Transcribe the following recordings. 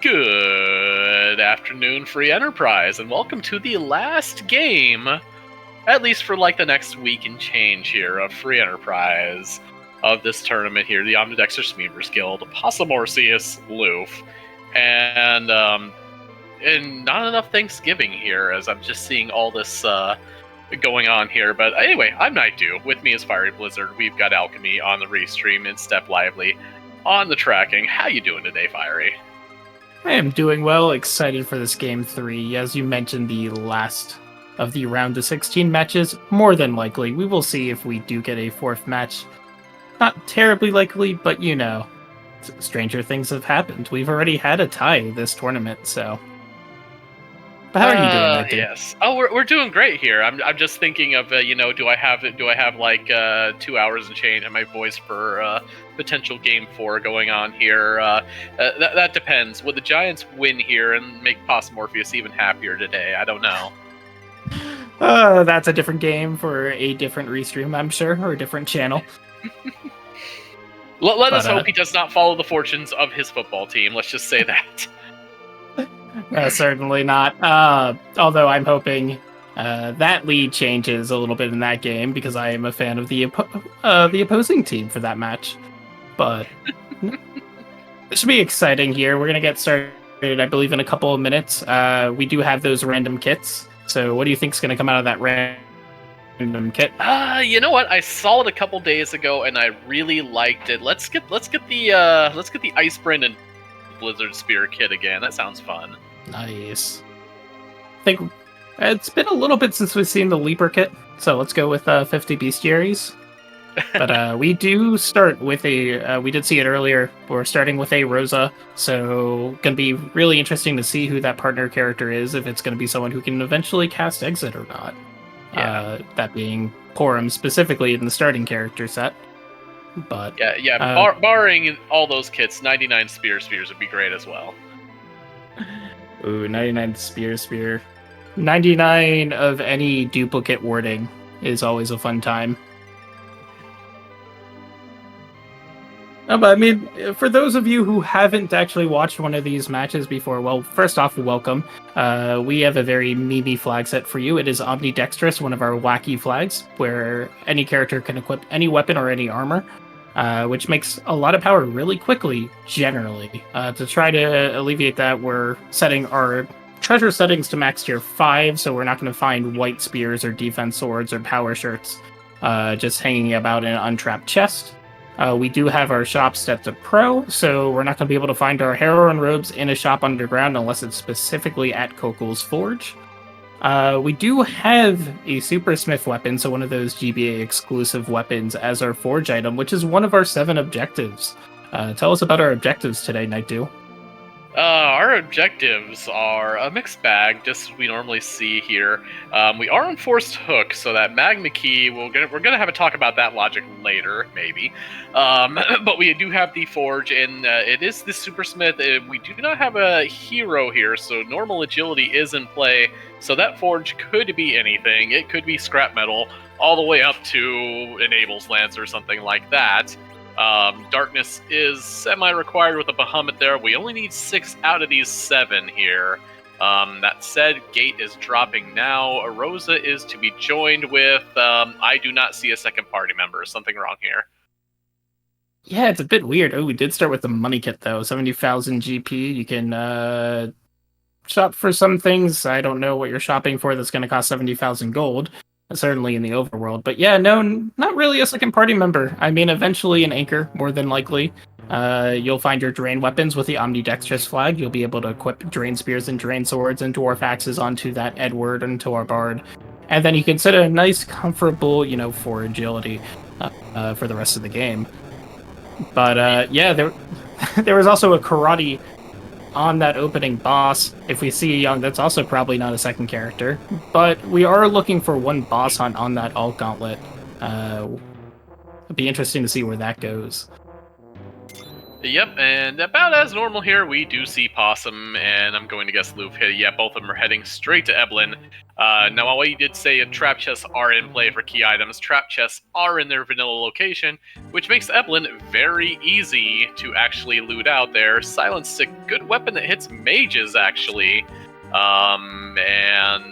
Good afternoon, Free Enterprise, and welcome to the last game, at least for like the next week and change here, of Free Enterprise of this tournament here, the Omnidextrous Meavers Guild, Possumorpheus, LUF, and not enough Thanksgiving here, as I'm just seeing all this going on here. But anyway, I'm Night Dew. With me is Fiery Blizzard. We've got Alchemy on the restream and Step Lively on the tracking. How you doing today, Fiery? I am doing well, excited for this Game 3. As you mentioned, the last of the round of 16 matches, more than likely. We will see if we do get a fourth match. Not terribly likely, but you know, stranger things have happened. We've already had a tie this tournament, so... But how are you doing, Nick? Yes. Oh, we're doing great here. I'm just thinking of do I have like 2 hours and change in my voice for potential Game 4 going on here? That depends. Would the Giants win here and make Possumorpheus even happier today? I don't know. That's a different game for a different restream, I'm sure, or a different channel. Let us hope he does not follow the fortunes of his football team. Let's just say that. Certainly not. Although I'm hoping that lead changes a little bit in that game because I am a fan of the opposing team for that match. But it should be exciting here. We're gonna get started, I believe, in a couple of minutes. We do have those random kits. So, what do you think is gonna come out of that random kit? You know what? I saw it a couple days ago, and I really liked it. Let's get the Icebrand and Blizzard Spear kit again. That sounds fun. Nice. I think it's been a little bit since we've seen the Leaper kit, so let's go with 50 bestiaries. But we do start with a, we did see it earlier, we're starting with a Rosa, so going to be really interesting to see who that partner character is, if it's going to be someone who can eventually cast Exit or not. Yeah. That being Porum specifically in the starting character set. But barring all those kits, 99 spheres would be great as well. Ooh, 99 spear. 99 of any duplicate wording is always a fun time. No, but I mean, for those of you who haven't actually watched one of these matches before, well, first off, welcome. We have a very memey flag set for you. It is Omnidextrous, one of our wacky flags, where any character can equip any weapon or any armor, which makes a lot of power really quickly, generally. To try to alleviate that, we're setting our treasure settings to max tier 5, so we're not going to find white spears or defense swords or power shirts just hanging about in an untrapped chest. We do have our shop set to Pro, so we're not going to be able to find our heroine robes in a shop underground unless it's specifically at Coco's Forge. We do have a Super Smith weapon, so one of those GBA exclusive weapons, as our Forge item, which is one of our 7 objectives. Tell us about our objectives today, Night Dew. Our objectives are a mixed bag, just as we normally see here. We are on Forced Hook, so that Magma Key, we're gonna have a talk about that logic later, maybe. But we do have the Forge, and it is the Supersmith. We do not have a hero here, so normal agility is in play. So that Forge could be anything. It could be scrap metal, all the way up to Enables Lance or something like that. Darkness is semi-required with a Behemoth there. We only need 6 out of these 7 here. That said, Gate is dropping now. Rosa is to be joined with... I do not see a second party member. Something wrong here. Yeah, it's a bit weird. Oh, we did start with the money kit, though. 70,000 GP. You can shop for some things. I don't know what you're shopping for that's going to cost 70,000 gold. Certainly in the overworld. But yeah, no, not really a second party member. I mean, eventually an anchor, more than likely. You'll find your drain weapons with the Omnidextrous flag. You'll be able to equip drain spears and drain swords and dwarf axes onto that Edward and to our bard. And then you can set a nice, comfortable, for agility for the rest of the game. But yeah, there was also a karate on that opening boss. If we see a young, that's also probably not a second character. But we are looking for one boss hunt on that alt gauntlet. It'd be interesting to see where that goes. Yep, and about as normal here, we do see Possum, and I'm going to guess LUF. Yeah, both of them are heading straight to Eblin. Now, while you did say trap chests are in play for key items, trap chests are in their vanilla location, which makes Eblin very easy to actually loot out there. Silence Stick, good weapon that hits mages, actually. And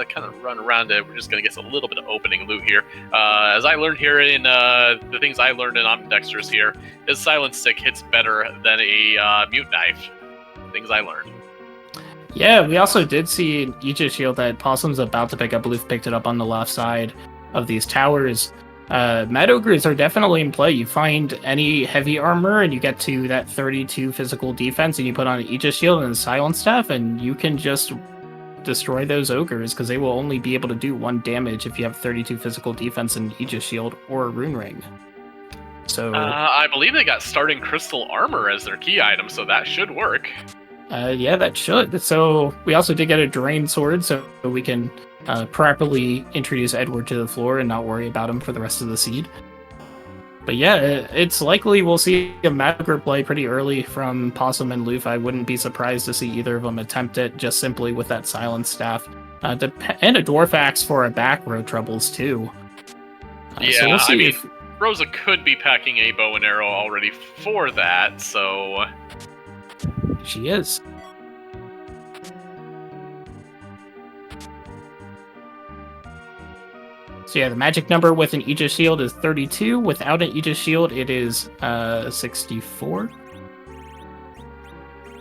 kind of run around it. We're just going to get a little bit of opening loot here. As I learned here in the things I learned in Omnidextrous here, his Silence Stick hits better than a Mute Knife. Things I learned. Yeah, we also did see an Aegis Shield that Possum's about to pick up. LUF picked it up on the left side of these towers. Mad Ogres are definitely in play. You find any heavy armor and you get to that 32 physical defense and you put on an Aegis Shield and a Silent Staff and you can just destroy those ogres because they will only be able to do 1 damage if you have 32 physical defense and Aegis Shield or a Rune Ring. So I believe they got starting crystal armor as their key item, so that should work. Yeah, that should. So we also did get a Drain Sword, so we can properly introduce Edward to the floor and not worry about him for the rest of the seed. But yeah, it's likely we'll see a Mad Ogre play pretty early from Possum and LUF. I wouldn't be surprised to see either of them attempt it just simply with that Silent Staff. And a Dwarf Axe for a back row troubles too. Yeah, so we'll see I mean, Rosa could be packing a bow and arrow already for that, so... She is. So yeah, the magic number with an Aegis Shield is 32. Without an Aegis Shield, it is 64.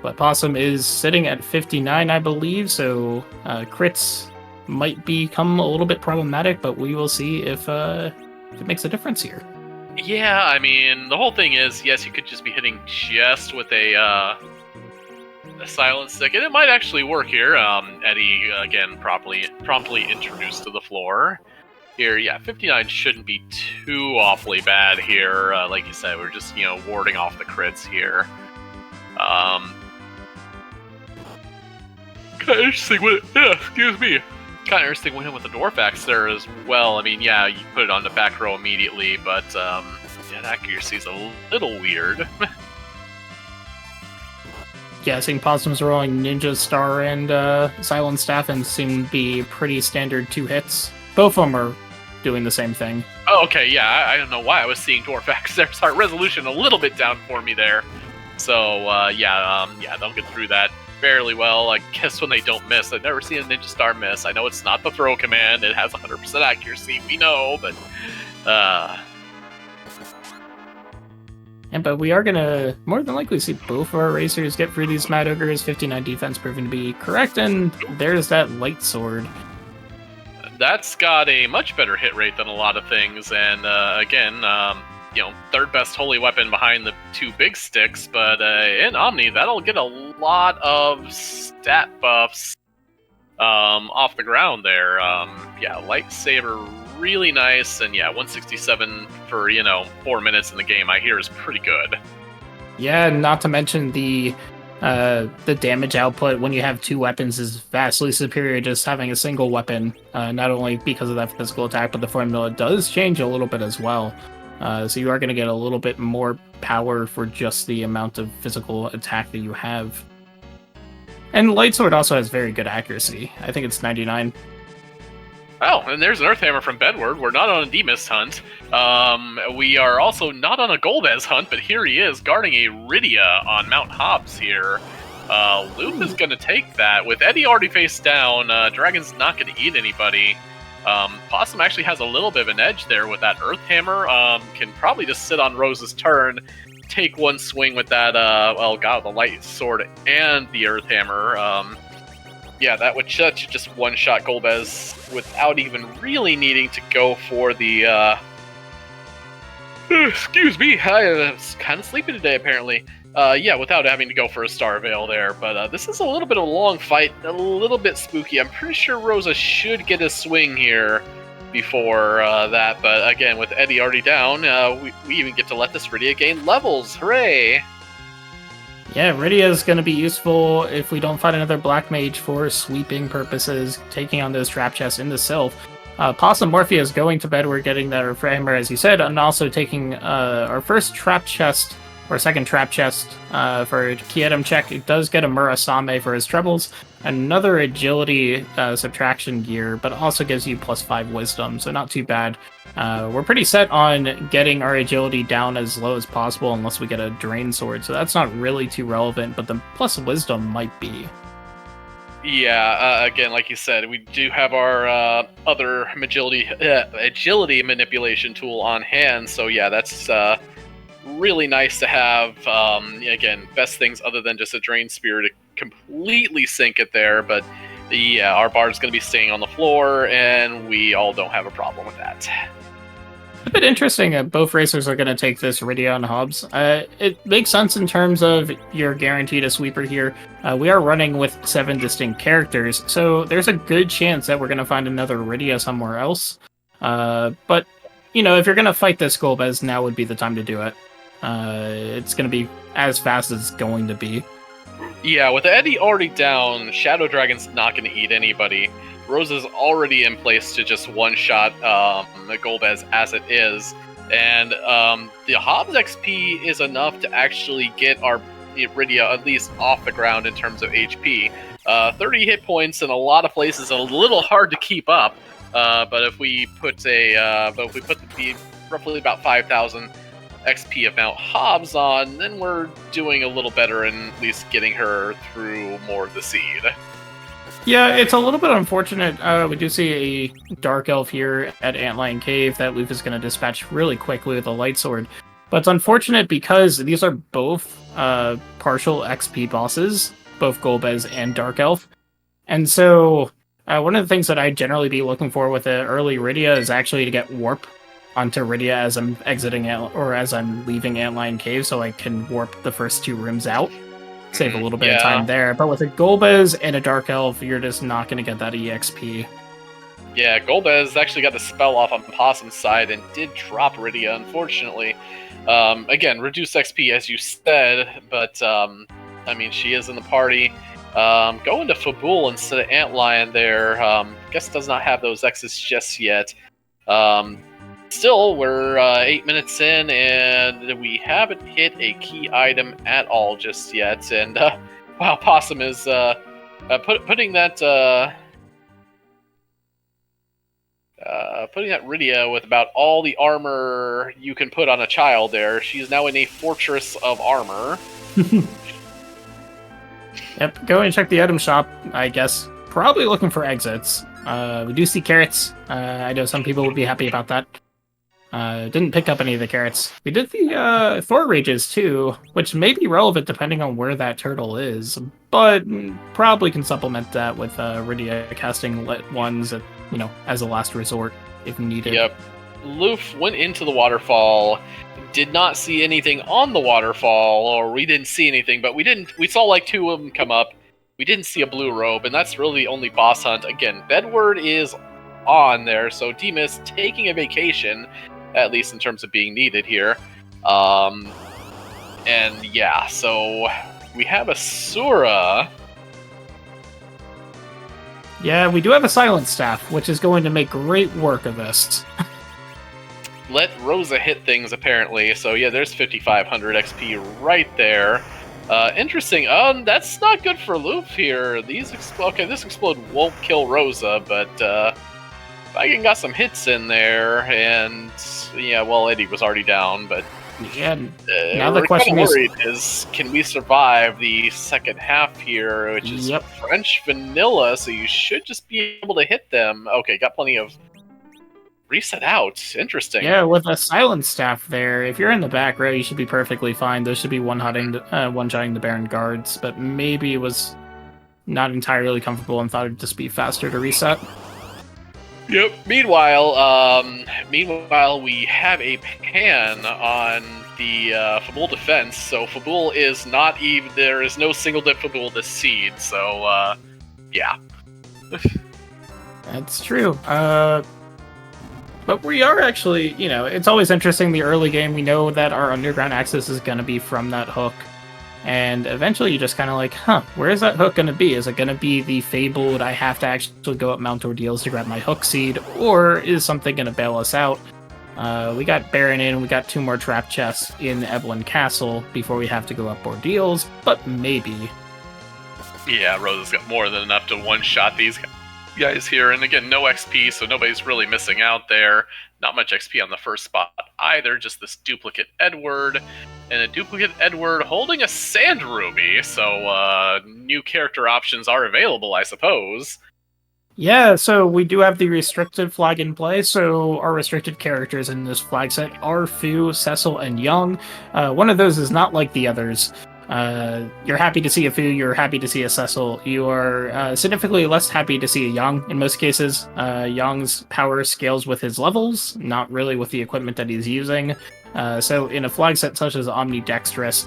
But Possum is sitting at 59, I believe, so crits might become a little bit problematic, but we will see if it makes a difference here. Yeah, I mean, the whole thing is, yes, you could just be hitting just with a Silent Stick, and it might actually work here. Eddie, again, promptly introduced to the floor. Here, yeah, 59 shouldn't be too awfully bad here. Like you said, we're just, warding off the crits here. Kind of interesting with Kind of interesting with him with the Dwarf Axe there as well. I mean, yeah, you put it on the back row immediately, but yeah, the accuracy's a little weird. Yeah, seeing Possum's rolling Ninja Star and Silent Staff and seem to be pretty standard 2 hits. Both of them are doing the same thing. Oh, okay, yeah, I don't know why I was seeing Dwarf Axe. There's our resolution a little bit down for me there. So, yeah, they'll get through that fairly well. I guess when they don't miss, I've never seen a Ninja Star miss. I know it's not the throw command, it has 100% accuracy, we know, but... But we are going to more than likely see both of our racers get through these Mad Ogres. 59 defense proving to be correct, and there's that Light Sword. That's got a much better hit rate than a lot of things, and again, third best holy weapon behind the 2 big sticks, but in Omni, that'll get a lot of stat buffs off the ground there. Yeah, Lightsaber, really nice, and yeah, 167 for, 4 minutes in the game, I hear is pretty good. Yeah, not to mention the damage output when you have 2 weapons is vastly superior to just having a single weapon, not only because of that physical attack, but the formula does change a little bit as well. So you are going to get a little bit more power for just the amount of physical attack that you have. And Light Sword also has very good accuracy. I think it's 99. Oh, and there's an Earthhammer from Bedward. We're not on a Demist hunt. We are also not on a Golbez hunt, but here he is, guarding a Rydia on Mount Hobbs here. LUF is going to take that. With Eddie already face down, Dragon's not going to eat anybody. Possum actually has a little bit of an edge there with that Earthhammer. Can probably just sit on Rose's turn, take one swing with that, the Light Sword and the Earthhammer. Yeah, that would just one-shot Golbez without even really needing to go for the, excuse me, I was kind of sleepy today, apparently. Yeah, without having to go for a Star Veil there. But this is a little bit of a long fight, a little bit spooky. I'm pretty sure Rosa should get a swing here before that. But again, with Eddie already down, we even get to let this Rydia gain levels. Hooray! Yeah, Rydia is going to be useful if we don't find another Black Mage for sweeping purposes, taking on those trap chests in the Sylph. Possumorpheus is going to bed. We're getting that Earthhammer, as you said, and also taking our first trap chest or second trap chest for key item check. It does get a Murasame for his trebles, another agility subtraction gear, but also gives you +5 wisdom, so not too bad. We're pretty set on getting our agility down as low as possible unless we get a drain sword, so that's not really too relevant, but the plus wisdom might be. Yeah, again, like you said, we do have our other agility manipulation tool on hand, so yeah, that's really nice to have. Again, best things other than just a Drain Spear to completely sink it there, but yeah, our bard's going to be staying on the floor, and we all don't have a problem with that. A bit interesting that both racers are going to take this Rydia and Hobbs. It makes sense in terms of you're guaranteed a sweeper here. We are running with 7 distinct characters, so there's a good chance that we're going to find another Rydia somewhere else. But, you know, if you're going to fight this Golbez, now would be the time to do it. It's going to be as fast as it's going to be. Yeah, with Eddie already down, Shadow Dragon's not going to eat anybody. Rosa's already in place to just one-shot the Golbez as it is. And the Hobbs XP is enough to actually get our Rydia at least off the ground in terms of HP. 30 hit points in a lot of places, a little hard to keep up. But if we put the roughly about 5,000 XP amount Hobbs on, then we're doing a little better in at least getting her through more of the seed. Yeah, it's a little bit unfortunate. We do see a Dark Elf here at Antlion Cave that Luke is going to dispatch really quickly with a Light Sword. But it's unfortunate because these are both partial XP bosses, both Golbez and Dark Elf. And so one of the things that I'd generally be looking for with an early Rydia is actually to get Warp onto Rydia as I'm exiting or as I'm leaving Antlion Cave, so I can warp the first 2 rooms out. Save a little bit of time there. But with a Golbez and a Dark Elf, you're just not going to get that EXP. Yeah, Golbez actually got the spell off on Possum's side and did drop Rydia, unfortunately. Again, reduced XP, as you said, but, I mean, she is in the party. Going to Fabul instead of Antlion there. Guess does not have those X's just yet. Still, we're 8 minutes in, and we haven't hit a key item at all just yet. And wow, Possum is putting that Rydia with about all the armor you can put on a child. There, she's now in a fortress of armor. Yep, go and check the item shop. I guess probably looking for exits. We do see carrots. I know some people would be happy about that. Didn't pick up any of the carrots. We did the Thor Rages too, which may be relevant depending on where that turtle is, but probably can supplement that with Rydia casting lit ones, as a last resort if needed. Yep. Luf went into the waterfall, did not see anything on the waterfall, or we didn't see anything, but we saw like 2 of them come up. We didn't see a blue robe, and that's really the only boss hunt. Again, Bedward is on there, so Demas taking a vacation, at least in terms of being needed here. And yeah, so we have a Sura. Yeah, we do have a Silent Staff, which is going to make great work of this. Let Rosa hit things, apparently. So yeah, there's 5,500 XP right there. Interesting. That's not good for Luf here. This explode won't kill Rosa, but Viking got some hits in there, and yeah, well, Eddie was already down, but yeah. Now the question is, can we survive the second half here, which is French vanilla? So you should just be able to hit them. Okay, got plenty of reset out. Interesting. Yeah, with a Silent Staff there, if you're in the back row, you should be perfectly fine. Those should be one-shotting the Baron guards, but maybe it was not entirely comfortable and thought it'd just be faster to reset. Yep. Meanwhile, we have a pan on the Fabul defense. So Fabul is not even. There is no single dip Fabul this seed. So yeah. That's true. But we are actually, it's always interesting the early game. We know that our underground access is going to be from that hook. And eventually you just kind of like, where is that hook going to be? Is it going to be the fabled, I have to actually go up Mount Ordeals to grab my hook seed? Or is something going to bail us out? We got Baron in, we got 2 more trap chests in Evelyn Castle before we have to go up ordeals, but maybe. Yeah, Rosa's got more than enough to one-shot these guys here. And again, no XP, so nobody's really missing out there. Not much XP on the first spot either, just this duplicate Edward. And a duplicate Edward holding a Sand Ruby, so new character options are available, I suppose. Yeah, so we do have the restricted flag in play, so our restricted characters in this flag set are Fu, Cecil, and Young. One of those is not like the others. You're happy to see a Fu, you're happy to see a Cecil. You are significantly less happy to see a Young in most cases. Young's power scales with his levels, not really with the equipment that he's using. So in a flag set such as Omnidextrous,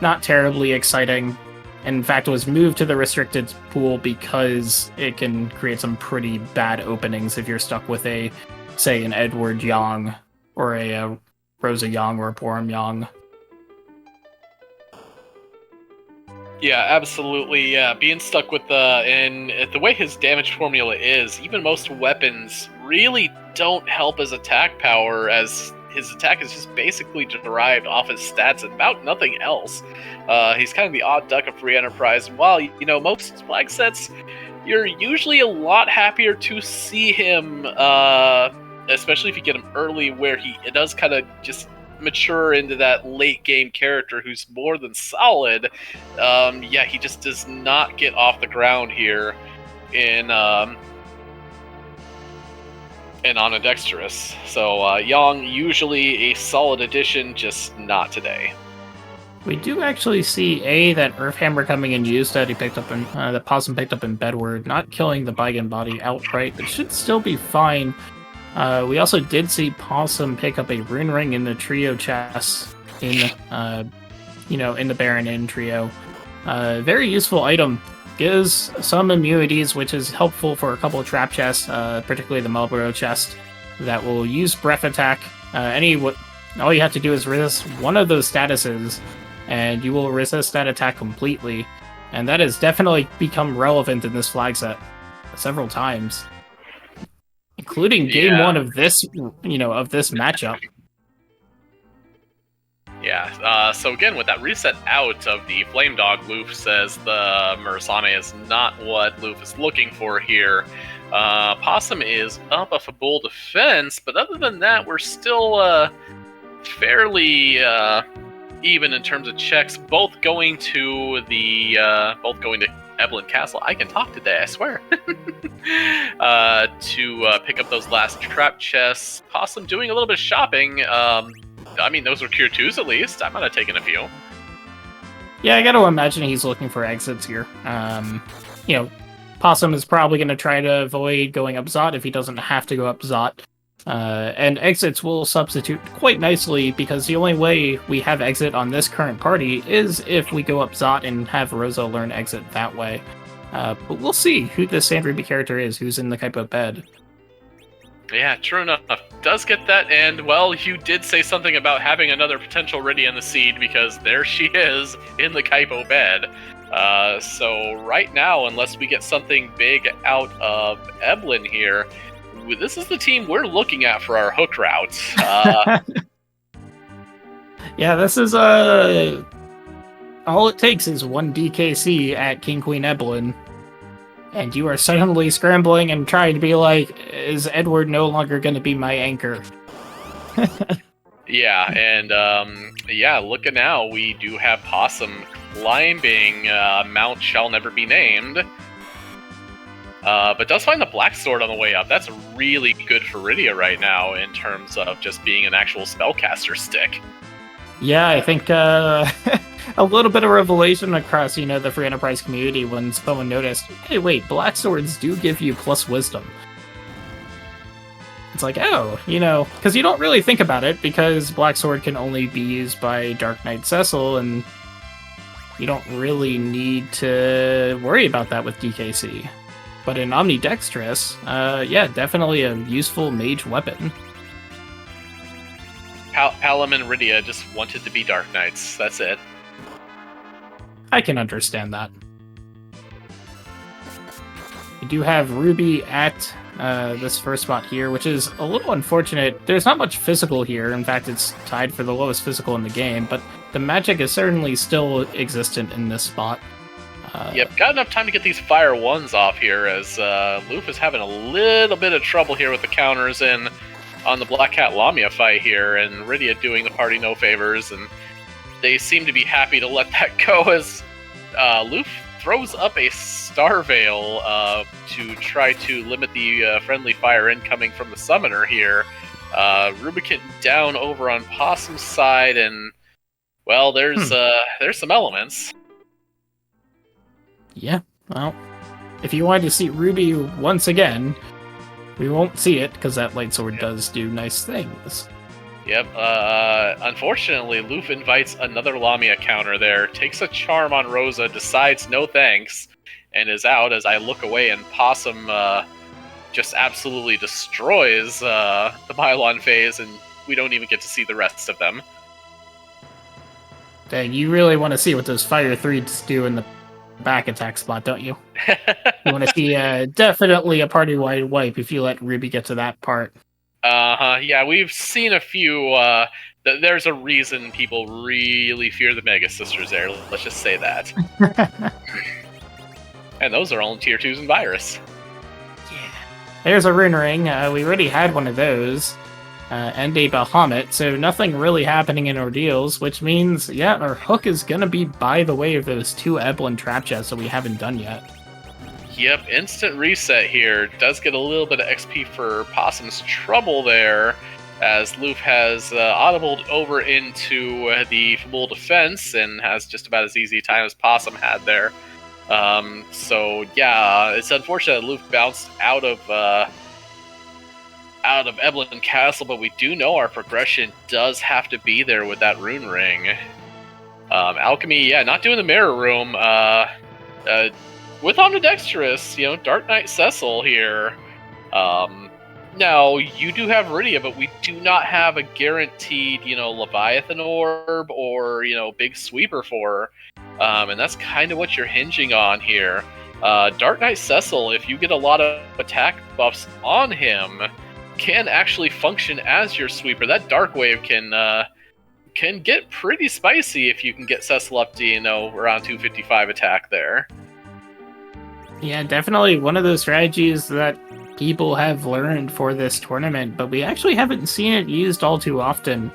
not terribly exciting. In fact, it was moved to the restricted pool because it can create some pretty bad openings if you're stuck with say, an Edward Young, or a Rosa Young, or a Porum Young. Yeah, absolutely. Yeah, being stuck with the way his damage formula is, even most weapons really don't help his attack power, as his attack is just basically derived off his stats and about nothing else. He's kind of the odd duck of free enterprise. While, most flag sets, you're usually a lot happier to see him, especially if you get him early, where it does kind of just mature into that late game character who's more than solid. He just does not get off the ground here in Omnidextrous. So Yang, usually a solid addition, just not today. We do actually see that Earthhammer coming in used that he picked up in that Possum picked up in Bedward, not killing the Baigan body outright, but should still be fine. We also did see Possum pick up a rune ring in the trio chest in the Baron Inn trio. Very useful item. Gives some immunities, which is helpful for a couple of trap chests, particularly the Marlboro chest, that will use breath attack. All you have to do is resist one of those statuses, and you will resist that attack completely. And that has definitely become relevant in this flag set several times, including game 1 of this, of this matchup. Yeah, so again, with that reset out of the Flame Dog, LUF says the Murasame is not what LUF is looking for here. Possum is up a Fabul defense, but other than that, we're still fairly even in terms of checks, both going to Evelyn Castle. I can talk today, I swear. To pick up those last trap chests. Possum doing a little bit of shopping. Those are Cure 2s at least. I might have taken a few. Yeah, I gotta imagine he's looking for exits here. Possum is probably going to try to avoid going up Zot if he doesn't have to go up Zot. And exits will substitute quite nicely, because the only way we have exit on this current party is if we go up Zot and have Rosa learn exit that way. But we'll see who this Sand Ruby character is who's in the Kaipo bed. Yeah, true enough. Does get that, and, well, you did say something about having another potential Ready in the Seed, because there she is in the Kaipo bed. So right now, unless we get something big out of Evelyn here, this is the team we're looking at for our hook routes. Yeah, this is all it takes is one DKC at King Queen Evelyn, and you are suddenly scrambling and trying to be like, is Edward no longer going to be my anchor? Yeah, and looking now, we do have Possum climbing Mount Shall Never Be Named. But does find the Black Sword on the way up. That's really good for Rydia right now in terms of just being an actual spellcaster stick. Yeah, I think a little bit of revelation across, the Free Enterprise community when someone noticed, hey, wait, Black Swords do give you plus wisdom. It's like, oh, because you don't really think about it, because Black Sword can only be used by Dark Knight Cecil, and you don't really need to worry about that with DKC. But in Omnidextrous, definitely a useful mage weapon. Hallam and Rydia just wanted to be Dark Knights, that's it. I can understand that. We do have Ruby at this first spot here, which is a little unfortunate. There's not much physical here. In fact, it's tied for the lowest physical in the game, but the magic is certainly still existent in this spot. Yep, got enough time to get these fire ones off here, as LUF is having a little bit of trouble here with the counters in on the Black Cat Lamia fight here, and Rydia doing the party no favors, and they seem to be happy to let that go as LUF throws up a Star Veil to try to limit the friendly fire incoming from the summoner here. Rubicant down over on Possum's side, and well, there's some elements. Yeah, well, if you wanted to see Ruby once again, we won't see it, because that light sword does do nice things. Yep, unfortunately, LUF invites another Lamia counter there, takes a charm on Rosa, decides no thanks, and is out as I look away, and Possum just absolutely destroys the Mylon phase, and we don't even get to see the rest of them. Dang, you really want to see what those Fire 3s do in the back attack spot, don't you? You want to see definitely a party-wide wipe if you let Ruby get to that part. Yeah, we've seen a few. There's a reason people really fear the Mega Sisters there. Let's just say that. And those are all in Tier 2s and Virus. Yeah. There's a Rune Ring. We already had one of those. And a Bahamut, so nothing really happening in Ordeals, which means, yeah, our hook is going to be by the way of those 2 Eblin Trap Chests that we haven't done yet. Yep, instant reset here. Does get a little bit of XP for Possum's trouble there, as LUF has audibled over into the Fabul Defense and has just about as easy a time as Possum had there. So yeah, it's unfortunate that LUF bounced out of Eblin Castle, but we do know our progression does have to be there with that Rune Ring. Alchemy, yeah, not doing the Mirror Room. With Omnidextrous, Dark Knight Cecil here. Now, you do have Rydia, but we do not have a guaranteed, Leviathan Orb or, Big Sweeper for her. And that's kind of what you're hinging on here. Dark Knight Cecil, if you get a lot of attack buffs on him, can actually function as your sweeper. That Dark Wave can get pretty spicy if you can get Cecil up to, around 255 attack there. Yeah, definitely one of those strategies that people have learned for this tournament, but we actually haven't seen it used all too often.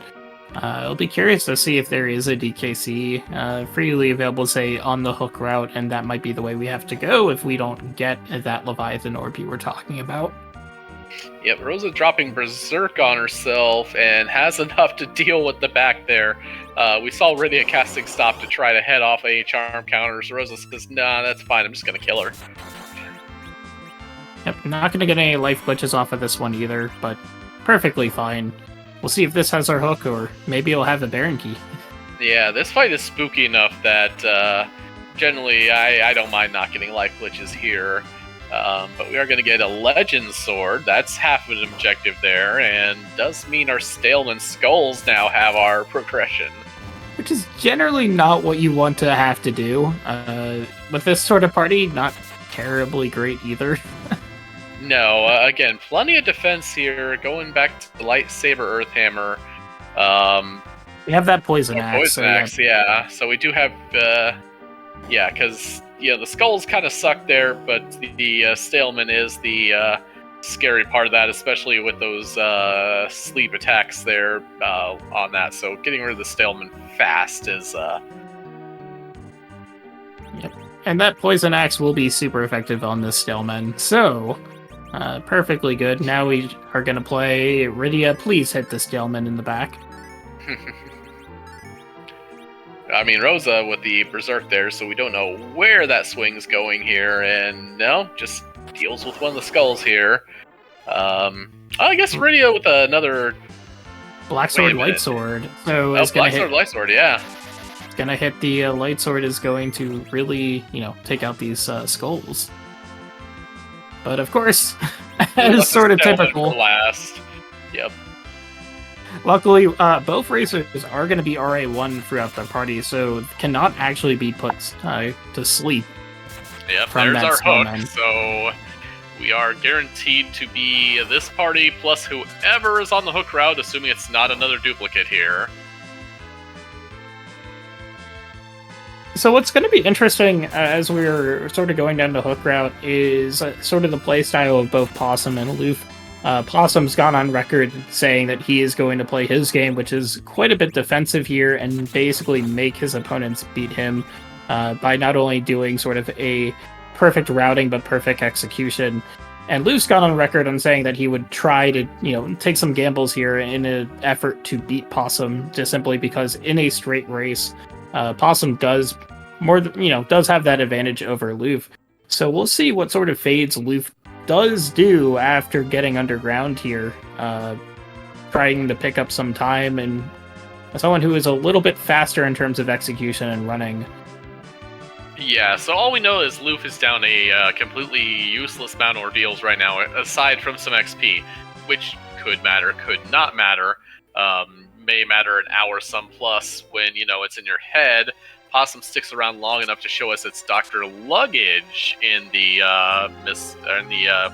I'll be curious to see if there is a DKC freely available, say, on the hook route, and that might be the way we have to go if we don't get that Leviathan Orb you were talking about. Yep, Rosa dropping Berserk on herself and has enough to deal with the back there. We saw Rydia casting Stop to try to head off a charm counter, so Rosa says, nah, that's fine, I'm just going to kill her. Yep, not going to get any life glitches off of this one either, but perfectly fine. We'll see if this has our hook, or maybe it'll have the Baron Key. Yeah, this fight is spooky enough that generally I don't mind not getting life glitches here. But we are going to get a Legend Sword. That's half of an objective there, and does mean our Staleman Skulls now have our progression. Which is generally not what you want to have to do. With this sort of party, not terribly great either. No, again, plenty of defense here, going back to the Lightsaber Earthhammer. We have that Poison Axe. Poison Axe, yeah. So we do have, because... the skulls kind of suck there, but the Staleman is the scary part of that, especially with those sleep attacks there on that. So getting rid of the Staleman fast is... Yep. And that Poison Axe will be super effective on this Staleman, so perfectly good. Now we are going to play Rydia, please hit the Staleman in the back. I mean, Rosa with the Berserk there, so we don't know where that swing's going here, and no, just deals with one of the skulls here. I guess Rydia with another... Black Sword, Light Sword. So it's Black Sword, Light Sword, yeah. It's gonna hit the Light Sword is going to really, take out these skulls. But of course, as sort of typical. Last. Yep. Luckily, both racers are going to be RA1 throughout the party, so cannot actually be put to sleep. Yep, there's our hook, so We are guaranteed to be this party plus whoever is on the hook route, assuming it's not another duplicate here. So what's going to be interesting as we're sort of going down the hook route is sort of the playstyle of both Possum and LUF. Possum's gone on record saying that he is going to play his game, which is quite a bit defensive here, and basically make his opponents beat him by not only doing sort of a perfect routing, but perfect execution. And LUF's gone on record on saying that he would try to, take some gambles here in an effort to beat Possum, just simply because in a straight race, Possum does does have that advantage over LUF. So we'll see what sort of fades LUF does do after getting underground here, trying to pick up some time, and someone who is a little bit faster in terms of execution and running. Yeah, so all we know is LUF is down a completely useless amount of ordeals right now, aside from some XP, which could matter, could not matter. May matter an hour some plus when, it's in your head. Possum sticks around long enough to show us its Dr. Luggage in the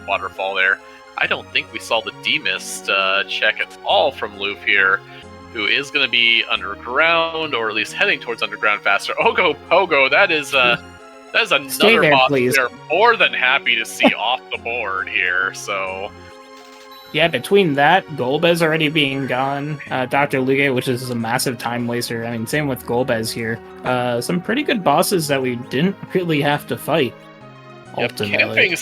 waterfall there. I don't think we saw the demist check at all from LUF here, who is going to be underground, or at least heading towards underground faster. Ogo Pogo, that is another there, boss please. we're more than happy to see off the board here, so... Yeah, between that, Golbez already being gone, Dr. Luge, which is a massive time waster. I mean, same with Golbez here. Some pretty good bosses that we didn't really have to fight, ultimately.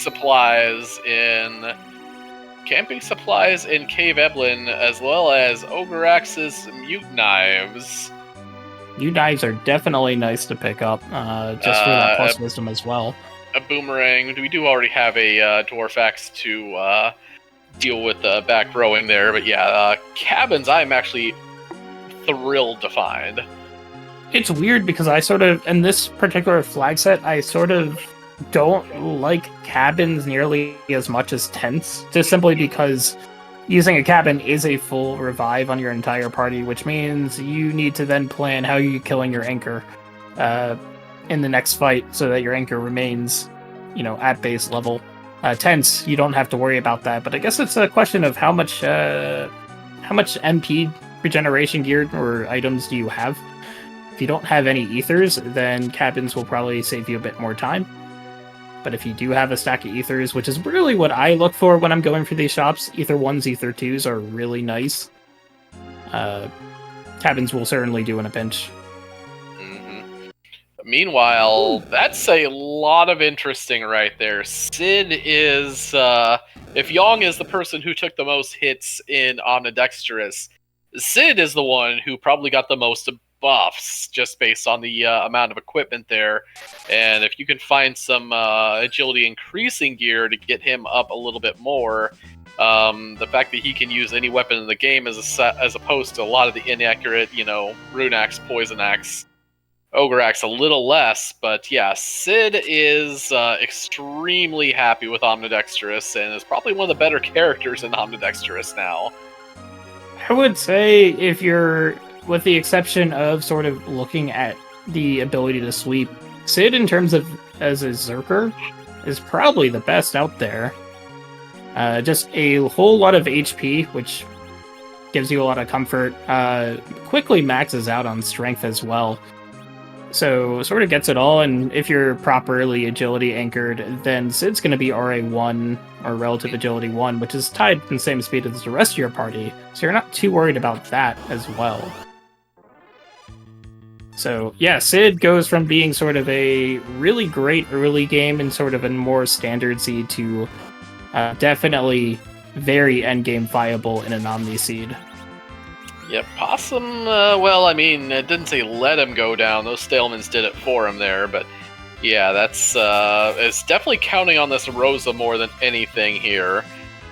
Camping supplies in Cave Eblin, as well as Ogreax's Mute Knives. Mute Knives are definitely nice to pick up, just for that plus wisdom as well. A boomerang. We do already have a Dwarf Axe to... deal with the back rowing there, but cabins I'm actually thrilled to find. It's weird because I sort of, in this particular flag set, I sort of don't like cabins nearly as much as tents, just simply because using a cabin is a full revive on your entire party, which means you need to then plan how you're killing your anchor in the next fight so that your anchor remains, at base level. Tents, you don't have to worry about that, but I guess it's a question of how much MP regeneration gear or items do you have. If you don't have any ethers, then cabins will probably save you a bit more time. But if you do have a stack of ethers, which is really what I look for when I'm going for these shops, ether 1s, ether 2s are really nice. Cabins will certainly do in a pinch. Meanwhile, that's a lot of interesting right there. Sid is, if Yong is the person who took the most hits in Omnidextrous, Sid is the one who probably got the most buffs, just based on the amount of equipment there. And if you can find some agility increasing gear to get him up a little bit more, the fact that he can use any weapon in the game as opposed to a lot of the inaccurate, Rune Axe, Poison Axe, Ogre Axe a little less, but yeah, Sid is extremely happy with Omnidextrous and is probably one of the better characters in Omnidextrous now. I would say if you're, with the exception of sort of looking at the ability to sweep, Sid in terms of as a Zerker is probably the best out there. Just a whole lot of HP, which gives you a lot of comfort. Quickly maxes out on strength as well. So sort of gets it all, and if you're properly agility anchored, then Sid's going to be RA1, or relative agility 1, which is tied in the same speed as the rest of your party, so you're not too worried about that as well. So yeah, Sid goes from being sort of a really great early game and sort of a more standard seed to definitely very endgame viable in an Omni seed. Yep, Possum, it didn't say let him go down. Those Stalemans did it for him there, but yeah, that's it's definitely counting on this Rosa more than anything here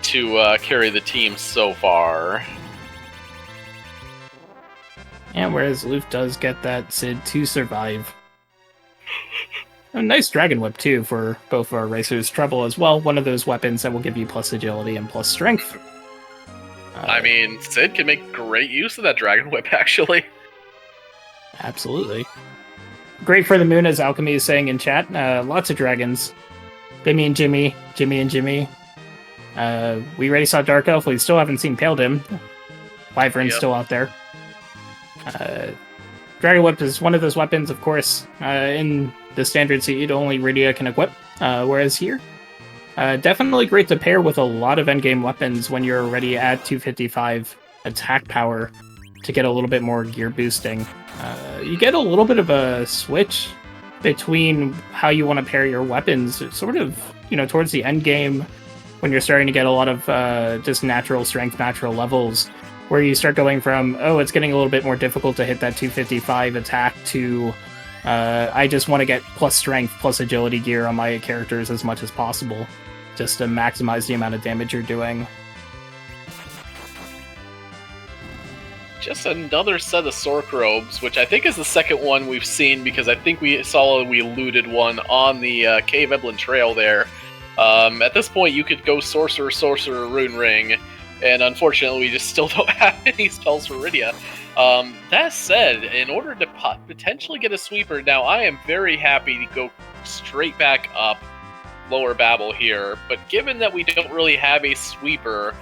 to carry the team so far. And whereas LUF does get that Sid to survive. A nice Dragon Whip, too, for both our racers. Trouble as well, one of those weapons that will give you plus agility and plus strength. Sid can make great use of that Dragon Whip, actually. Absolutely. Great for the moon, as Alchemy is saying in chat. Lots of dragons. Bimmy and Jimmy, Jimmy and Jimmy. We already saw Dark Elf. We still haven't seen Pale Dim. Wyvern's still out there. Dragon Whip is one of those weapons, of course. In the standard seed, only Rydia can equip. Whereas here, definitely great to pair with a lot of endgame weapons when you're already at 255 attack power to get a little bit more gear boosting. You get a little bit of a switch between how you want to pair your weapons, sort of, towards the end game when you're starting to get a lot of just natural strength, natural levels, where you start going from, it's getting a little bit more difficult to hit that 255 attack to I just want to get plus strength, plus agility gear on my characters as much as possible, just to maximize the amount of damage you're doing. Just another set of Sork robes, which I think is the second one we've seen, because I think we looted one on the Cave Eblin Trail there. At this point, you could go Sorcerer, Rune Ring, and unfortunately, we just still don't have any spells for Rydia. That said, in order to potentially get a sweeper, now I am very happy to go straight back up Lower Babil here, but given that we don't really have a sweeper,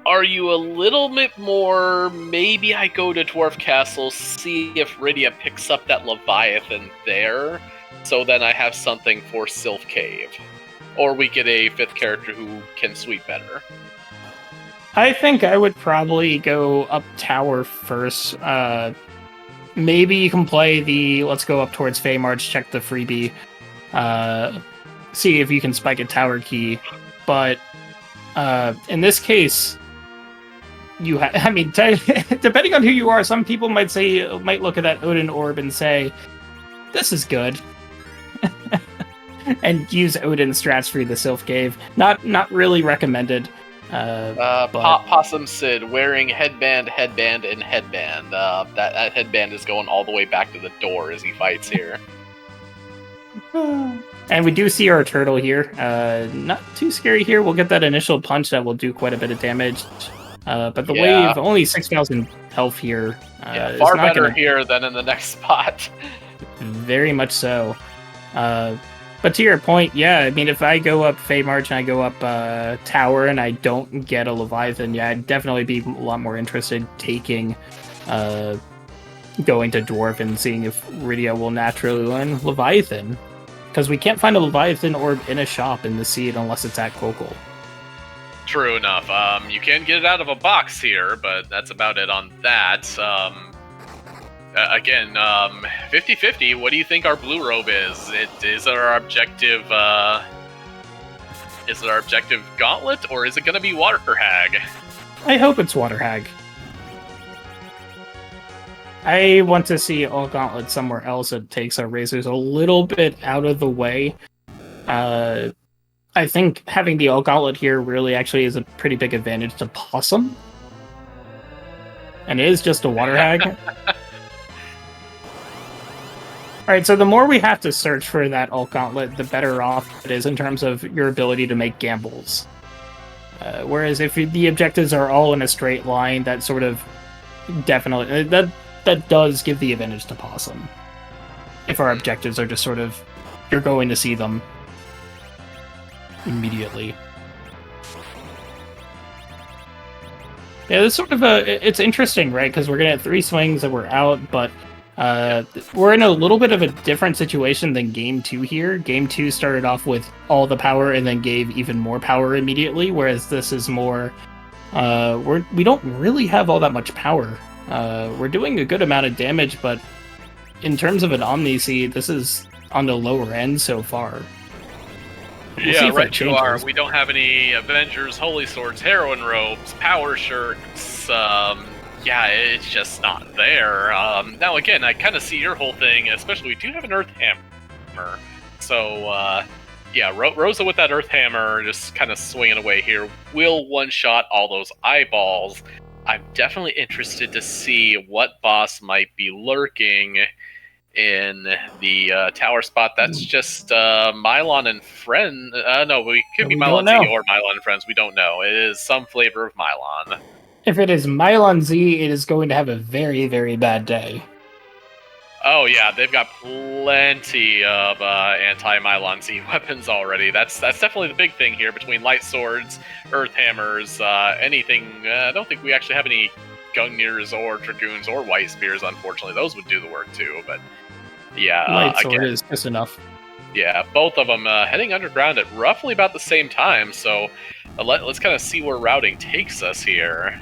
are you a little bit more, maybe I go to Dwarf Castle, see if Rydia picks up that Leviathan there, so then I have something for Sylph Cave. Or we get a 5th character who can sweep better. I think I would probably go up tower first. Maybe you can play let's go up towards Fey March, check the freebie, see if you can spike a tower key. But in this case, depending on who you are, some people might look at that Odin orb and say, this is good. And use Odin strats for the Sylph Cave. Not really recommended. Possum Sid wearing headband, and headband. That headband is going all the way back to the door as he fights here. And we do see our turtle here. Not too scary here. We'll get that initial punch that will do quite a bit of damage. But the wave, only 6,000 health here. Far better here than in the next spot. Very much so. But to your point, if I go up Fey March and I go up Tower and I don't get a Leviathan, I'd definitely be a lot more interested taking going to Dwarf and seeing if Rydia will naturally learn Leviathan. Because we can't find a Leviathan orb in a shop in the seed unless it's at Coco. True enough. You can get it out of a box here, but that's about it on that. Again, 50-50, what do you think our blue robe is? Is our objective Gauntlet, or is it going to be Water Hag? I hope it's Water Hag. I want to see all Gauntlet somewhere else that takes our Razors a little bit out of the way. I think having the all Gauntlet here really actually is a pretty big advantage to Possum. And it is just a Water Hag. Alright, so the more we have to search for that alt gauntlet, the better off it is in terms of your ability to make gambles. Whereas if the objectives are all in a straight line, that sort of definitely... That does give the advantage to Possum. If our objectives are just sort of... You're going to see them immediately. Yeah, it's sort of it's interesting, right? Because we're gonna have 3 swings and we're out, but we're in a little bit of a different situation than Game 2 here. Game 2 started off with all the power and then gave even more power immediately, whereas this is more... we don't really have all that much power. We're doing a good amount of damage, but in terms of an Omni Seed, this is on the lower end so far. We'll right you are. We don't have any Avengers, Holy Swords, Heroine Robes, Power Shirts, it's just not there. Now, again, I kind of see your whole thing, especially we do have an Earth Hammer. So, Rosa with that Earth Hammer just kind of swinging away here will one-shot all those eyeballs. I'm definitely interested to see what boss might be lurking in the tower spot. That's just Mylon and Friend. No, it could be Mylon Z or Mylon and Friends. We don't know. It is some flavor of Mylon. If it is Mylon Z, it is going to have a very, very bad day. Oh yeah, they've got plenty of anti-Mylon Z weapons already. That's definitely the big thing here between light swords, earth hammers, anything. I don't think we actually have any Gungners or Dragoons or White Spears, unfortunately. Those would do the work too, but yeah, Light sword again, is just enough. yeah, both of them heading underground at roughly about the same time, so let's kind of see where routing takes us here.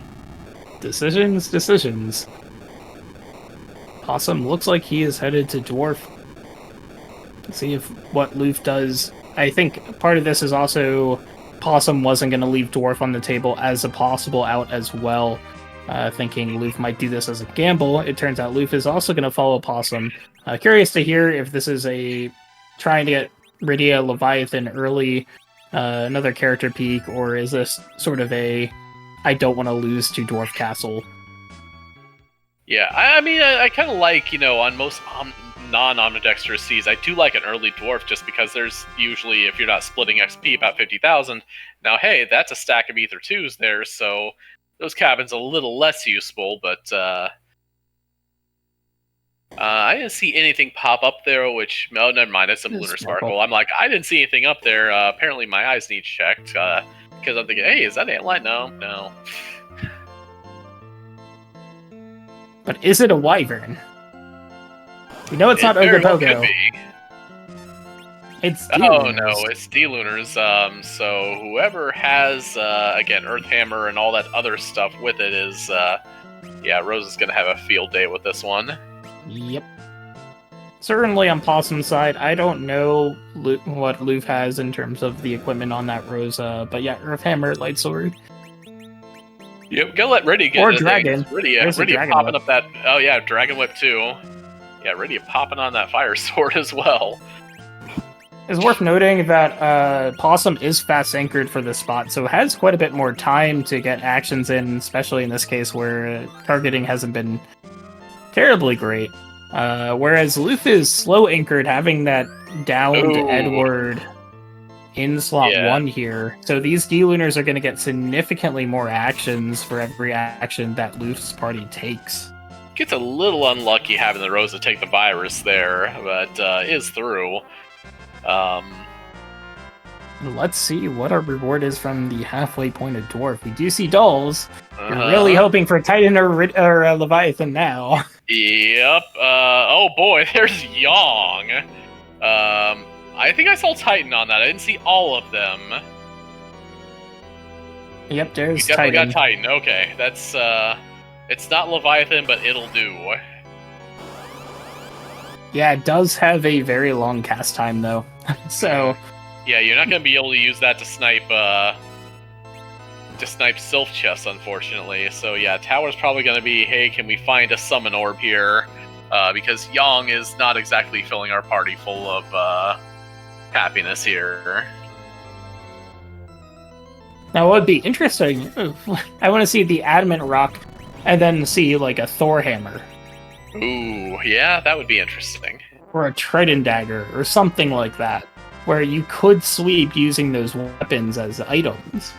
Decisions. Possum looks like he is headed to Dwarf. Let's see if what LUF does. I think part of this is also Possum wasn't going to leave Dwarf on the table as a possible out as well. Thinking LUF might do this as a gamble. It turns out LUF is also going to follow Possum. Curious to hear if this is a trying to get Rydia Leviathan early, another character peak, or is this sort of a I don't want to lose to Dwarf Castle? Yeah, I mean, I kind of like, on most non-omnidextrous seas, I do like an early dwarf just because there's usually, if you're not splitting XP, about 50,000. Now, hey, that's a stack of Ether 2s there, so those cabins a little less useful, but I didn't see anything pop up there, which, oh, never mind, it's some Lunar Sparkle. I'm like, I didn't see anything up there. Apparently my eyes need checked, because I'm thinking, hey, is that Antlight? No. But is it a wyvern? We know it's not very well Ogopogo. could be. It's Oh no, it's D-Lunars. So whoever has again Earthhammer and all that other stuff with it is yeah, Rose is gonna have a field day with this one. Yep. Certainly on Possum's side, I don't know what LUF has in terms of the equipment on that Rosa, but yeah, Earthhammer, Light Sword. Yep, go let Rydia get Or it. Dragon. Rydia popping up that. Oh yeah, Dragon Whip too. Yeah, Rydia popping on that Fire Sword as well. It's worth noting that Possum is fast anchored for this spot, so has quite a bit more time to get actions in, especially in this case where targeting hasn't been terribly great. Whereas LUF is slow anchored, having that downed Edward in slot 1 here. So these D-Lunars are going to get significantly more actions for every action that LUF's party takes. Gets a little unlucky having the Rosa take the virus there, but is through. Let's see what our reward is from the halfway point of Dwarf. We do see dolls. You're really hoping for Titan or Leviathan now. Yep. Oh boy, there's Yang. I think I saw Titan on that. I didn't see all of them. Yep, there's Titan. We definitely Titan. got Titan. Okay, that's it's not Leviathan, but it'll do. Yeah, it does have a very long cast time though. So yeah, you're not gonna be able to use that to snipe Sylph chests, unfortunately. So yeah, Tower's probably gonna be, hey, can we find a summon orb here? Because Yang is not exactly filling our party full of happiness here. now what would be interesting, I want to see the Adamant Rock and then see like a Thor Hammer. Ooh, yeah, that would be interesting. Or a Trident Dagger or something like that, where you could sweep using those weapons as items.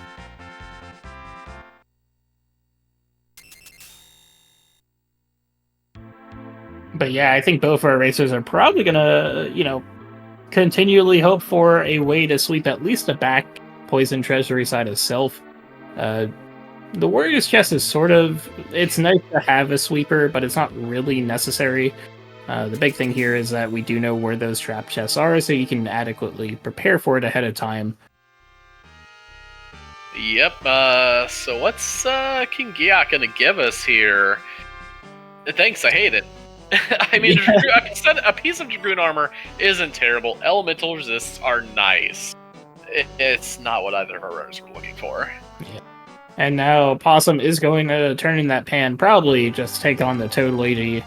But yeah, I think both our racers are probably gonna, continually hope for a way to sweep at least a back Poison Treasury side of Sylph. The Warrior's Chest is it's nice to have a sweeper, but it's not really necessary. The big thing here is that we do know where those trap chests are, so you can adequately prepare for it ahead of time. Yep, so what's King Giak gonna give us here? Thanks, I hate it. I mean, yeah. A piece of Dragoon armor isn't terrible. Elemental resists are nice. It's not what either of our rowers were looking for. Yeah. And now Possum is going to turn in that pan, probably just take on the Toad Lady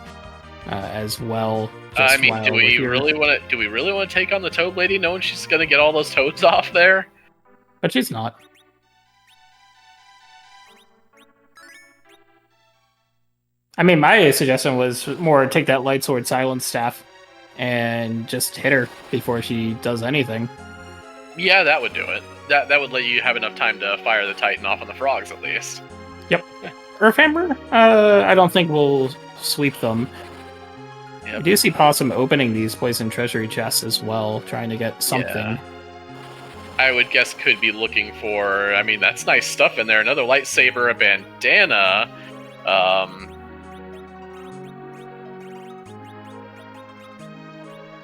as well. I mean, do we really want to take on the Toad Lady, knowing she's going to get all those toads off there? But she's not. I mean, my suggestion was more take that Light Sword Silence Staff and just hit her before she does anything. Yeah, that would do it. That would let you have enough time to fire the Titan off on the frogs, at least. Yep. Earthhammer? I don't think we'll sweep them. I do see Possum opening these poison treasury chests as well, trying to get something. Yeah. I would guess could be looking for, I mean, that's nice stuff in there. Another lightsaber, a bandana.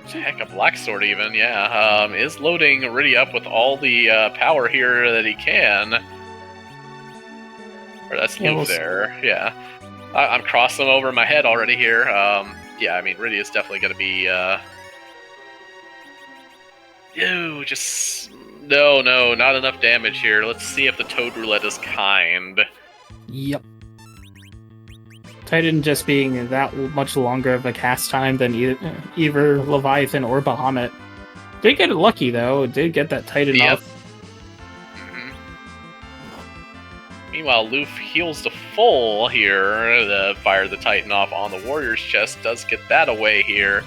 Heck, a black sword even, yeah. Is loading Riddy up with all the power here that he can. Or that's Luke there, yeah. I'm crossing them over my head already here. Yeah, I mean, Riddy is definitely going to be... Ew, just... No, not enough damage here. Let's see if the Toad Roulette is kind. Yep. Titan just being that much longer of a cast time than either Leviathan or Bahamut. Did get lucky, though. Did get that Titan off. Mm-hmm. Meanwhile, Luff heals to full here to fire the Titan off on the Warrior's chest. Does get that away here.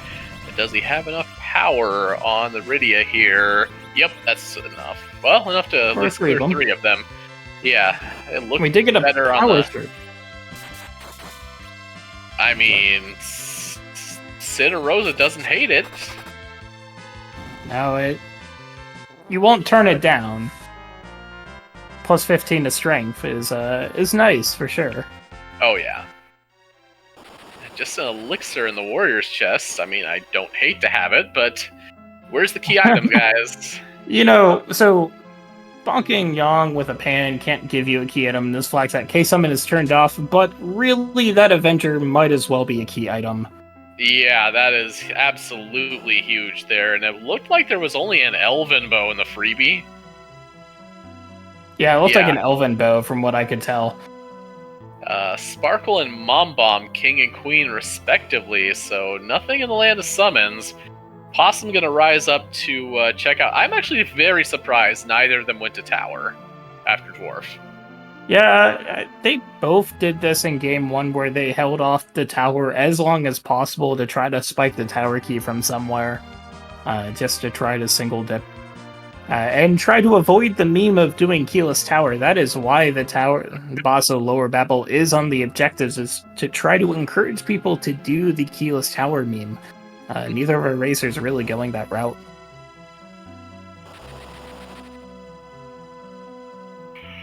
But does he have enough power on the Rydia here? Yep, that's enough. Well, enough to at least clear 3 of them. Yeah, it looked we did get better a on the... shirt. I mean, Sid or Rosa doesn't hate it. No, you won't turn it down. Plus 15 to strength is nice for sure. Oh yeah. Just an elixir in the Warrior's chest. I mean, I don't hate to have it, but where's the key item, guys? You know, so bonking Yang with a pan can't give you a key item in this flag set. K-Summon is turned off, but really that Avenger might as well be a key item. Yeah, that is absolutely huge there, and it looked like there was only an Elven Bow in the freebie. Yeah, it looked like an Elven Bow from what I could tell. Sparkle and Mom Bomb, King and Queen respectively, so nothing in the Land of Summons. Possum gonna rise up to check out. I'm actually very surprised neither of them went to Tower after Dwarf. Yeah, they both did this in Game 1 where they held off the Tower as long as possible to try to spike the Tower key from somewhere. Just to try to single dip. And try to avoid the meme of doing Keyless Tower. That is why the boss of Lower Babil is on the objectives, is to try to encourage people to do the Keyless Tower meme. Neither of our racers are really going that route.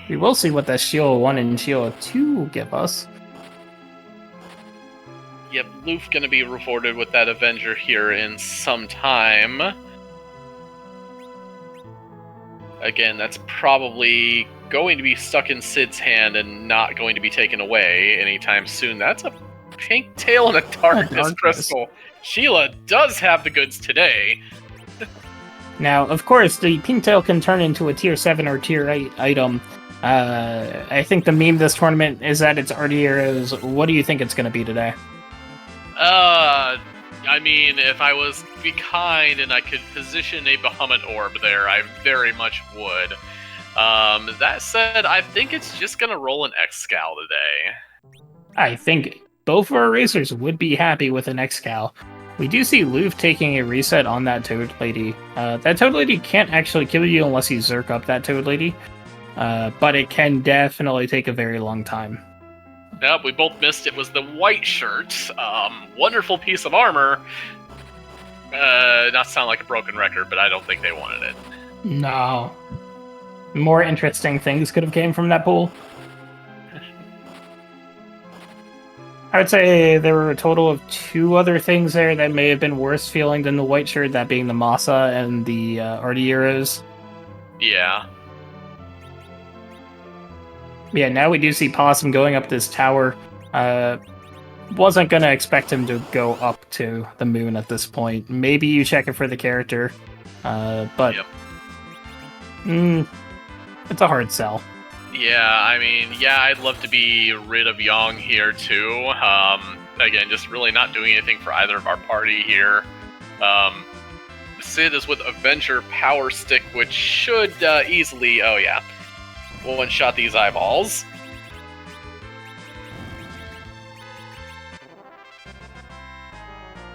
We will see what the Shield 1 and Shield 2 give us. Yep, Luff's gonna be rewarded with that Avenger here in some time. Again, that's probably going to be stuck in Sid's hand and not going to be taken away anytime soon. That's a pink tail and a darkness crystal. Sheila does have the goods today. Now, of course, the pink tail can turn into a tier 7 or tier 8 item. I think the meme this tournament is that it's arrows. What do you think it's going to be today? I mean, if I was to be kind and I could position a Bahamut orb there, I very much would. That said, I think it's just going to roll an X-Scal today. I think both of our racers would be happy with an X-Scal. We do see Luff taking a reset on that Toad Lady. That Toad Lady can't actually kill you unless you Zerk up that Toad Lady. But it can definitely take a very long time. Yep, we both missed. It was the white shirt. Wonderful piece of armor. Not sound like a broken record, but I don't think they wanted it. No. More interesting things could have came from that pool. I would say there were a total of 2 other things there that may have been worse feeling than the white shirt, that being the Masa and the Artilleros. Yeah. Yeah, now we do see Possum going up this tower. Wasn't going to expect him to go up to the moon at this point. Maybe you check it for the character. But yep. It's a hard sell. Yeah, I mean, yeah, I'd love to be rid of Yang here too. Again, just really not doing anything for either of our party here. Sid is with Avenger Power Stick, which should easily, oh yeah, one-shot these eyeballs.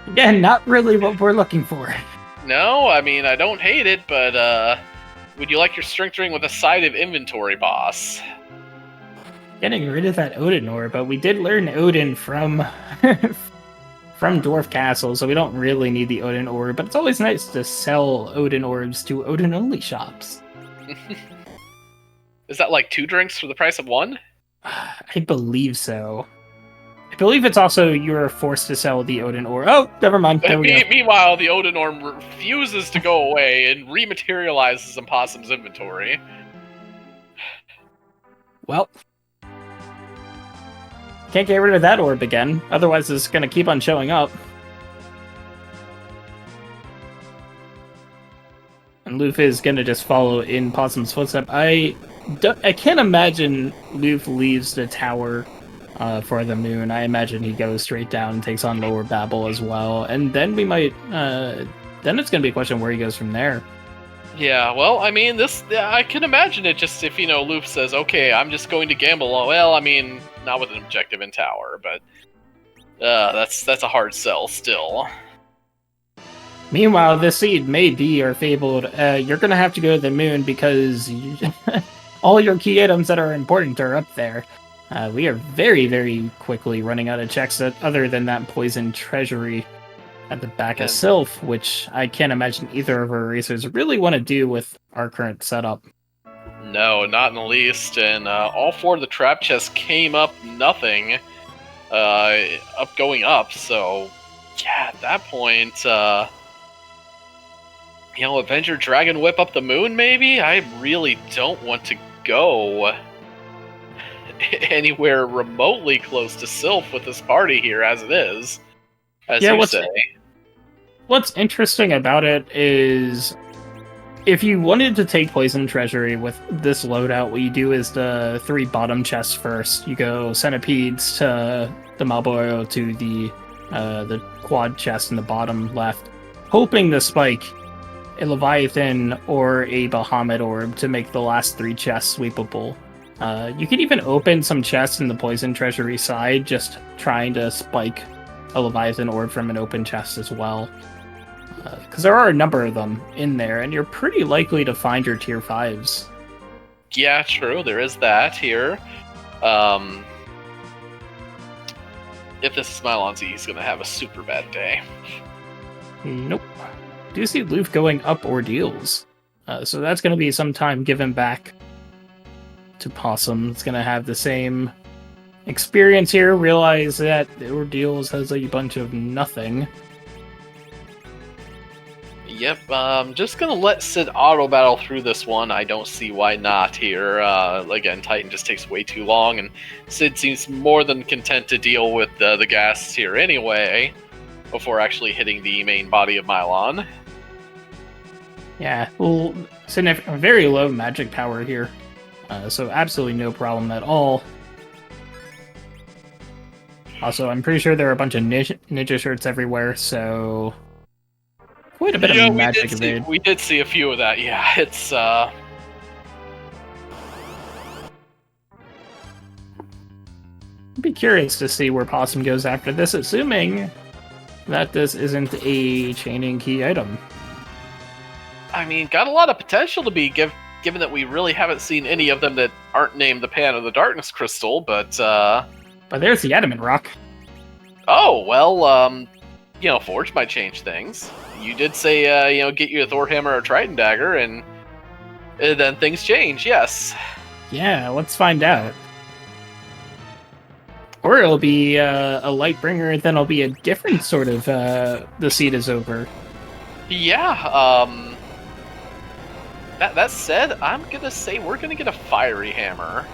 Again, not really what we're looking for. No, I mean, I don't hate it, but would you like your strength ring with a side of inventory, boss? Getting rid of that Odin ore, but we did learn Odin from from Dwarf Castle, so we don't really need the Odin Orb, but it's always nice to sell Odin Orbs to Odin-only shops. Is that like 2 drinks for the price of 1? I believe so. I believe it's also you're forced to sell the Odin Orb. Oh, never mind. There we go. Meanwhile, the Odin Orb refuses to go away and rematerializes in Possum's inventory. Well, can't get rid of that orb again. Otherwise, it's going to keep on showing up. And LUF is going to just follow in Possum's footstep. I can't imagine LUF leaves the tower for the moon. I imagine he goes straight down and takes on Lower Babil as well. And then we might... then it's going to be a question where he goes from there. Yeah, well, I mean, I can imagine it just if, LUF says, okay, I'm just going to gamble. Well, I mean, not with an objective in tower, but that's a hard sell still. Meanwhile, this seed may be our fabled. You're going to have to go to the moon because all your key items that are important are up there. We are very, very quickly running out of checks other than that poison treasury at the back of Sylph, which I can't imagine either of our racers really want to do with our current setup. No, not in the least. And all 4 of the trap chests came up nothing, going up. So, yeah, at that point, Avenger Dragon Whip up the moon, maybe? I really don't want to go anywhere remotely close to Sylph with this party here, as it is. As you say. What's interesting about it is, if you wanted to take Poison Treasury with this loadout, what you do is the 3 bottom chests first. You go Centipedes to the Malboro to the quad chest in the bottom left, hoping to spike a Leviathan or a Bahamut Orb to make the last 3 chests sweepable. You can even open some chests in the Poison Treasury side, just trying to spike a Leviathan Orb from an open chest as well. Because there are a number of them in there, and you're pretty likely to find your tier 5s. Yeah, true. There is that here. If this is Mylonzi, he's going to have a super bad day. Nope. Do you see LUF going up ordeals? So that's going to be some time given back to Possum. It's going to have the same experience here. Realize that the ordeals has a bunch of nothing. Yep, just gonna let Sid auto-battle through this one. I don't see why not here. Again, Titan just takes way too long, and Sid seems more than content to deal with the gas here anyway, before actually hitting the main body of Mylon. Yeah, well, very low magic power here, so absolutely no problem at all. Also, I'm pretty sure there are a bunch of ninja shirts everywhere, so... quite a bit of magic evade. We did see a few of that, yeah. It's, I'd be curious to see where Possum goes after this, assuming that this isn't a chaining key item. I mean, got a lot of potential to be, given that we really haven't seen any of them that aren't named the Pan of the Darkness Crystal, but there's the Adamant Rock. Oh, well, Forge might change things. You did say, get you a Thor Hammer or Triton Dagger, and then things change, yes. Yeah, let's find out. Or it'll be a Lightbringer, then it'll be a different sort of, the seed is over. Yeah, that said, I'm gonna say we're gonna get a Fiery Hammer.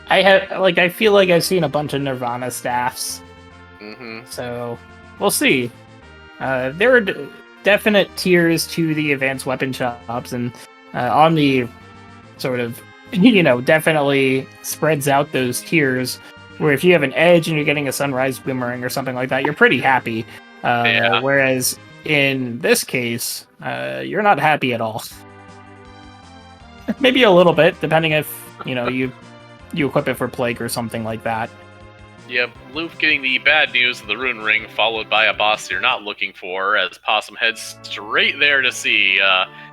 I feel like I've seen a bunch of Nirvana staffs. Mm-hmm. So, we'll see. There are definite tiers to the advanced weapon shops, and Omni sort of, definitely spreads out those tiers, where if you have an edge and you're getting a Sunrise Boomerang or something like that, you're pretty happy. Yeah. Whereas in this case, you're not happy at all. Maybe a little bit, depending if, you equip it for Plague or something like that. Yep, LUF getting the bad news of the Rune Ring, followed by a boss you're not looking for, as Possum heads straight there to see.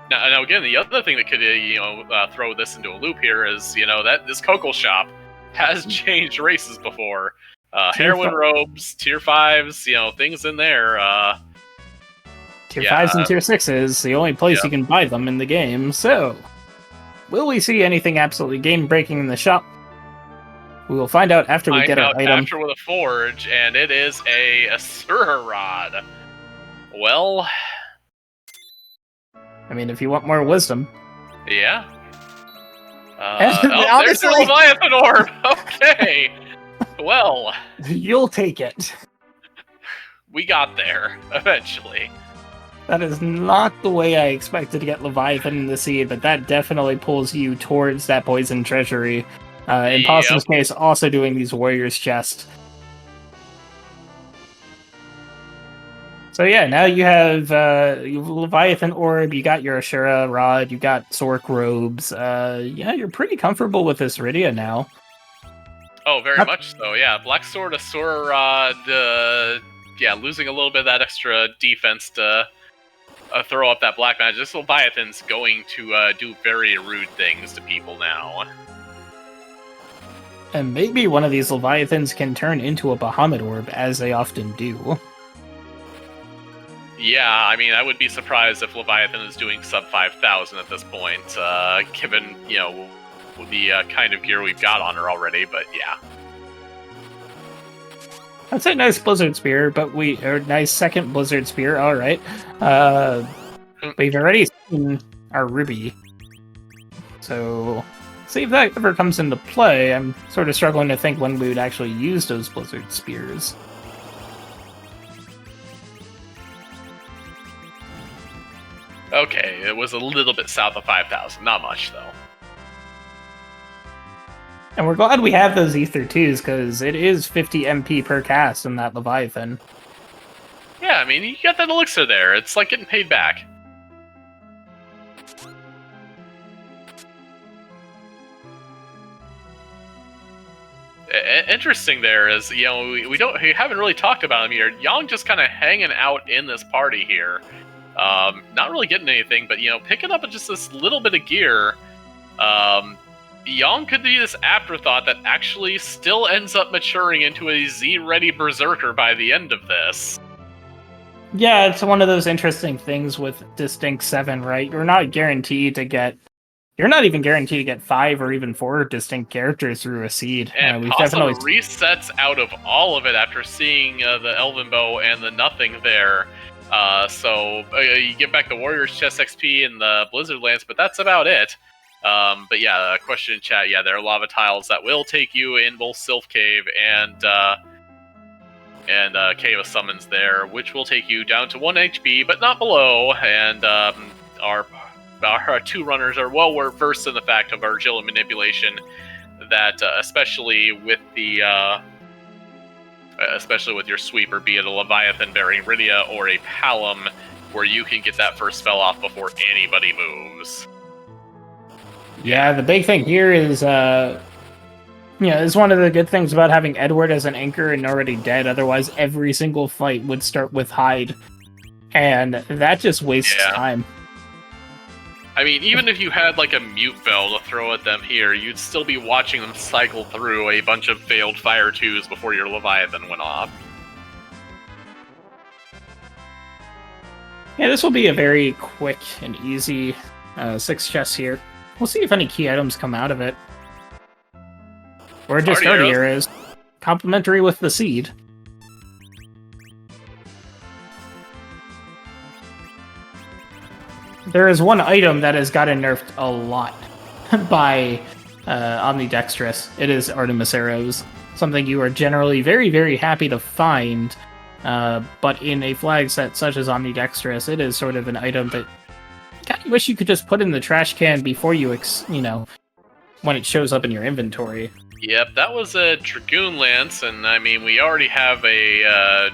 Now again, the other thing that could, throw this into a loop here is, that this Coco shop has changed races before. Heroin robes, tier 5s, things in there. Tier 5s and tier 6s, the only place you can buy them in the game. So, will we see anything absolutely game-breaking in the shop? We will find out after we get our item. After with a forge, and it is a Asura Rod. Well... I mean, if you want more wisdom. Yeah. Honestly, there's a Leviathan orb! Okay! Well... You'll take it. We got there, eventually. That is not the way I expected to get Leviathan in the seed, but that definitely pulls you towards that poison treasury. In Possum's case, also doing these warriors' chest. So yeah, now you have Leviathan Orb, you got your Ashura Rod, you got Sork Robes. Yeah, you're pretty comfortable with this Rydia now. Oh, very much so, yeah. Black Sword, Asura Rod, losing a little bit of that extra defense to throw up that black magic. This Leviathan's going to do very rude things to people now. And maybe one of these Leviathans can turn into a Bahamut Orb, as they often do. Yeah, I mean, I would be surprised if Leviathan is doing sub 5,000 at this point, given, the kind of gear we've got on her already, but yeah. That's a nice Blizzard Spear, nice second Blizzard Spear, alright. We've already seen our Ruby. So... see if that ever comes into play. I'm sort of struggling to think when we would actually use those Blizzard Spears. Okay, it was a little bit south of 5,000. Not much, though. And we're glad we have those Ether 2s, because it is 50 MP per cast in that Leviathan. Yeah, I mean, you got that elixir there. It's like getting paid back. Interesting there is, we haven't really talked about him here. Yang just kind of hanging out in this party here. Not really getting anything, but, picking up just this little bit of gear. Yang could be this afterthought that actually still ends up maturing into a Z-ready berserker by the end of this. Yeah, it's one of those interesting things with Distinct 7, right? You're not even guaranteed to get 5 or even 4 distinct characters through a seed. And we've definitely definitely resets out of all of it after seeing the Elven Bow and the nothing there. So you get back the Warrior's Chest XP and the Blizzard Lance, but that's about it. But yeah, question in chat. Yeah, there are lava tiles that will take you in both Sylph Cave and Cave of Summons there, which will take you down to 1 HP, but not below. And our two runners are well versed in the fact of our agility manipulation, that especially with your sweeper, be it a Leviathan bearing Rydia or a Palom, where you can get that first spell off before anybody moves. Yeah, the big thing here is, is one of the good things about having Edward as an anchor and already dead. Otherwise, every single fight would start with Hyde, and that just wastes time. I mean, even if you had like a mute bell to throw at them here, you'd still be watching them cycle through a bunch of failed fire 2s before your Leviathan went off. Yeah, this will be a very quick and easy 6 chests here. We'll see if any key items come out of it. Or just Hardy Arrows. Complementary with the seed. There is one item that has gotten nerfed a lot by Omnidextrous. It is Artemis Arrows. Something you are generally very, very happy to find. But in a flag set such as Omnidextrous, it is sort of an item that I kind of wish you could just put in the trash can before you, when it shows up in your inventory. Yep, that was a Dragoon Lance, and I mean, we already have a,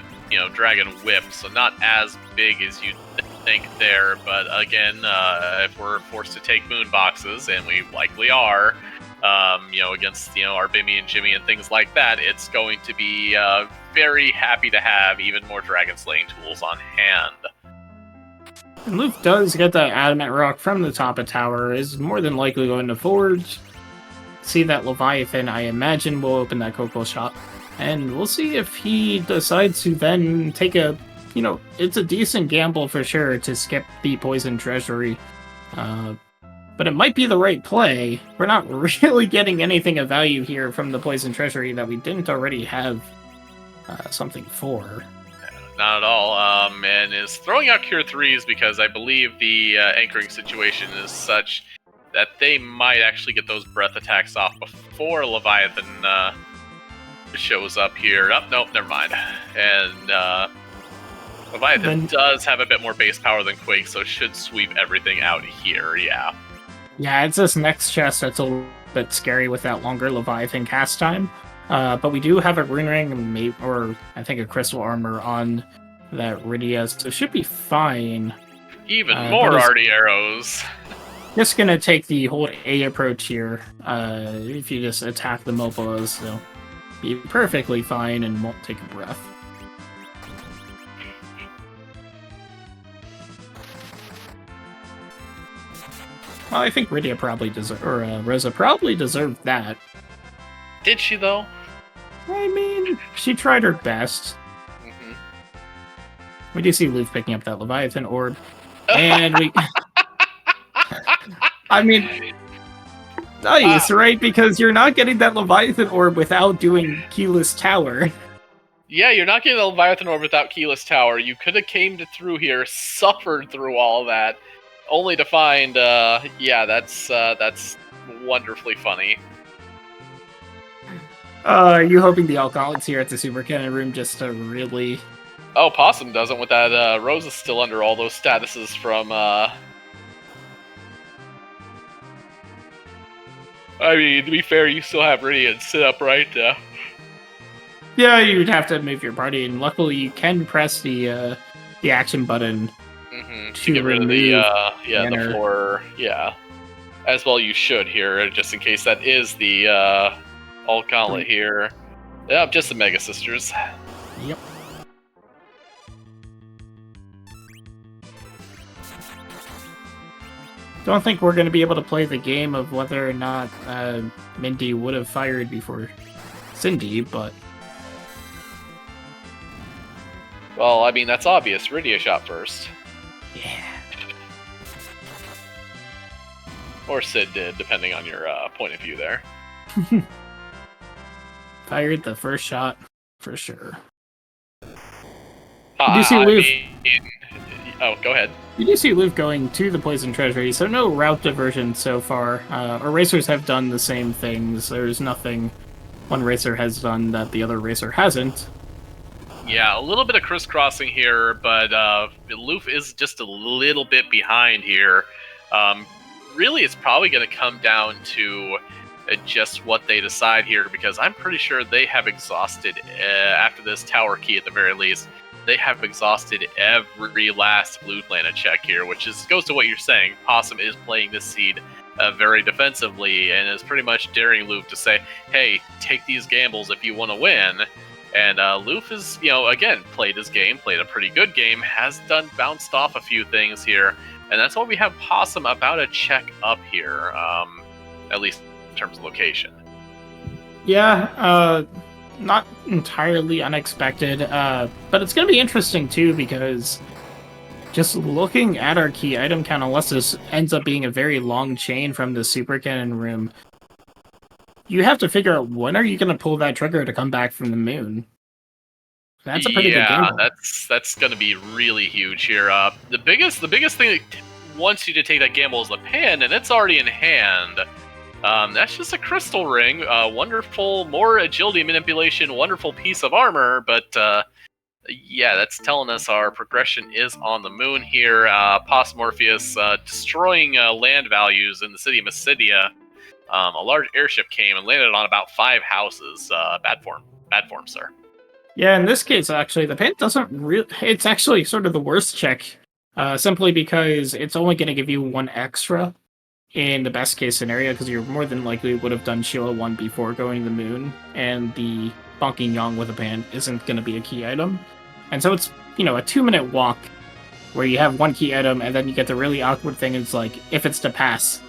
Dragon Whip, so not as big as you'd think there, but again, if we're forced to take moon boxes, and we likely are, against, our Bimmy and Jimmy and things like that, it's going to be very happy to have even more dragon slaying tools on hand. And LUF does get that adamant rock from the top of tower, is more than likely going to forge. See that Leviathan, I imagine, will open that Coco shop. And we'll see if he decides to then take a, it's a decent gamble for sure to skip the Poison Treasury. But it might be the right play. We're not really getting anything of value here from the Poison Treasury that we didn't already have something for. Not at all. And is throwing out Cure 3s because I believe the anchoring situation is such that they might actually get those breath attacks off before Leviathan shows up here. Oh, nope, never mind. And Leviathan does have a bit more base power than Quake, so should sweep everything out here, yeah. Yeah, it's this next chest that's a little bit scary with that longer Leviathan cast time. But we do have a Rune Ring, or I think a Crystal Armor on that Rydia, so it should be fine. Even more arty arrows. Just gonna take the hold A approach here. If you just attack the Mopos, they'll be perfectly fine and won't take a breath. Well, I think Rydia probably Rosa probably deserved that. Did she, though? I mean, she tried her best. Mm-hmm. We do see LUF picking up that Leviathan orb. And we... I mean... Nice, right? Because you're not getting that Leviathan orb without doing Keyless Tower. Yeah, you're not getting the Leviathan orb without Keyless Tower. You could have came through here, suffered through all that, only to find, that's wonderfully funny. Are you hoping the Alcoholics here at the Super Cannon room just to really... Oh, Possum doesn't with that. Rose is still under all those statuses from, I mean, to be fair, you still have Rydia sit up right there. Yeah, you'd have to move your party, and luckily you can press the action button to get rid of the floor. Yeah, as well you should here, just in case that is the All Gauntlet here. Yeah, just the Mega Sisters. Yep. Don't think we're going to be able to play the game of whether or not Mindy would have fired before Cindy, but... Well, I mean, that's obvious. Rydia shot first. Yeah. Or Sid did, depending on your point of view there. Fired the first shot, for sure. You see LUF... Oh, go ahead. You do see LUF going to the Poison Treasury, so no route diversion so far. Our racers have done the same things. There's nothing one racer has done that the other racer hasn't. Yeah, a little bit of crisscrossing here, but LUF is just a little bit behind here. Really, it's probably going to come down to just what they decide here, because I'm pretty sure they have exhausted, after this tower key at the very least, they have exhausted every last blue planet check here, which goes to what you're saying. Possum is playing this seed very defensively and is pretty much daring LUF to say, hey, take these gambles if you want to win. And LUF is, again, played his game, played a pretty good game, has bounced off a few things here. And that's why we have Possum about a check up here, at least in terms of location. Yeah, not entirely unexpected, but it's going to be interesting too, because just looking at our key item count, unless this ends up being a very long chain from the Super Cannon room, you have to figure out when are you going to pull that trigger to come back from the moon. That's a pretty good game. Yeah, that's going to be really huge here. The biggest thing that wants you to take that gamble is the pin, and it's already in hand. That's just a crystal ring. Wonderful, more agility manipulation, wonderful piece of armor, but yeah, that's telling us our progression is on the moon here. Possumorpheus destroying land values in the city of Mysidia. A large airship came and landed on about 5 houses. Bad form, sir. Yeah, in this case, actually, the pin doesn't really... It's actually sort of the worst check, simply because it's only going to give you 1 extra in the best case scenario, because you more than likely would have done Sheila 1 before going to the moon, and the bonking Yang with a pan isn't going to be a key item. And so it's, a 2-minute walk where you have 1 key item, and then you get the really awkward thing, it's like, if it's to pass.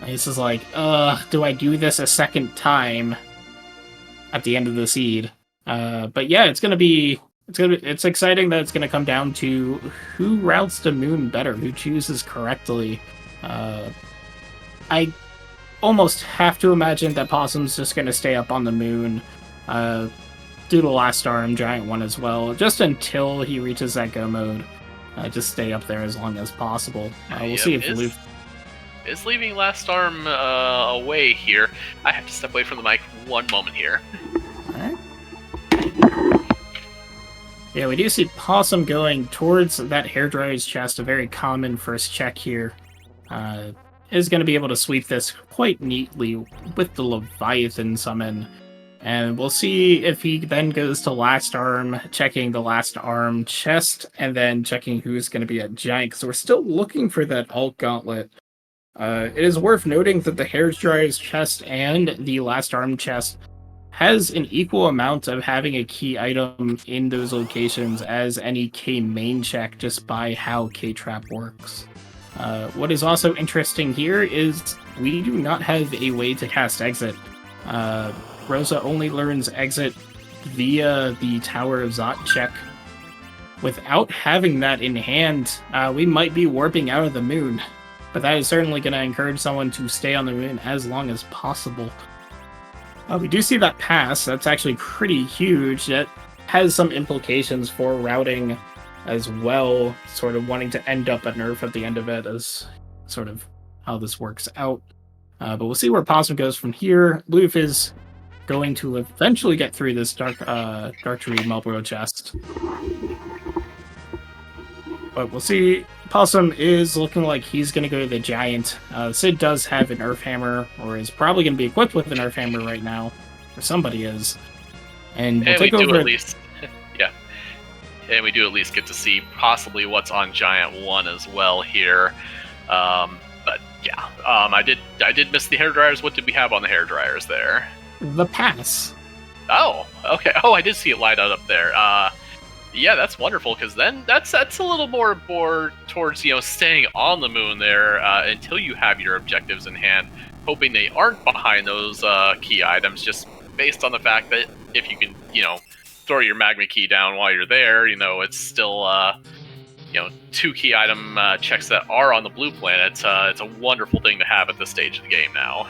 And this is like, do I do this a second time at the end of the seed? But yeah, it's exciting that it's gonna come down to who routes the moon better, who chooses correctly. I almost have to imagine that Possum's just gonna stay up on the moon, do the last arm giant one as well, just until he reaches that go mode. Just stay up there as long as possible. We'll see if Luke is leaving last arm away here. I have to step away from the mic 1 moment here. Alright. Yeah, we do see Possum going towards that hairdryer's chest, a very common first check here. Is going to be able to sweep this quite neatly with the Leviathan summon. And we'll see if he then goes to last arm, checking the last arm chest, and then checking who's going to be at giant, because we're still looking for that alt gauntlet. It is worth noting that the hairdryer's chest and the last arm chest has an equal amount of having a key item in those locations as any K main check, just by how K-Trap works. What is also interesting here is we do not have a way to cast Exit. Rosa only learns Exit via the Tower of Zot check. Without having that in hand, we might be warping out of the moon, but that is certainly going to encourage someone to stay on the moon as long as possible. We do see that pass. That's actually pretty huge. That has some implications for routing as well, sort of wanting to end up a nerf at the end of it as sort of how this works out. But we'll see where Possum goes from here. LUF is going to eventually get through this Dark Tree Marlboro chest. But we'll see. Possum is looking like he's going to go to the Giant. Sid does have an Earth Hammer, or is probably going to be equipped with an Earth Hammer right now. Or somebody is. And we'll take over... at least... yeah. And we do at least get to see possibly what's on Giant 1 as well here. But yeah, I did miss the hairdryers. What did we have on the hairdryers there? The pass. Oh, okay. Oh, I did see it light up there. Yeah, that's wonderful, because then that's a little more towards, staying on the moon there until you have your objectives in hand, hoping they aren't behind those key items, just based on the fact that if you can, throw your magma key down while you're there, it's still, 2 key item checks that are on the blue planet. It's a wonderful thing to have at this stage of the game now.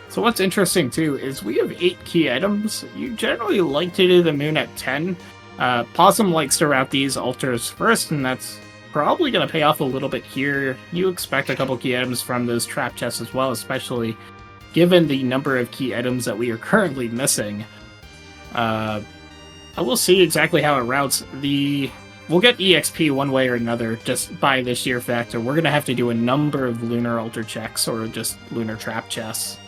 So what's interesting, too, is we have 8 key items. You generally like to do the moon at 10. Possum likes to route these altars first, and that's probably going to pay off a little bit here. You expect a couple key items from those trap chests as well, especially given the number of key items that we are currently missing. I will see exactly how it routes. We'll get EXP one way or another just by the sheer factor. We're going to have to do a number of lunar altar checks or just lunar trap chests.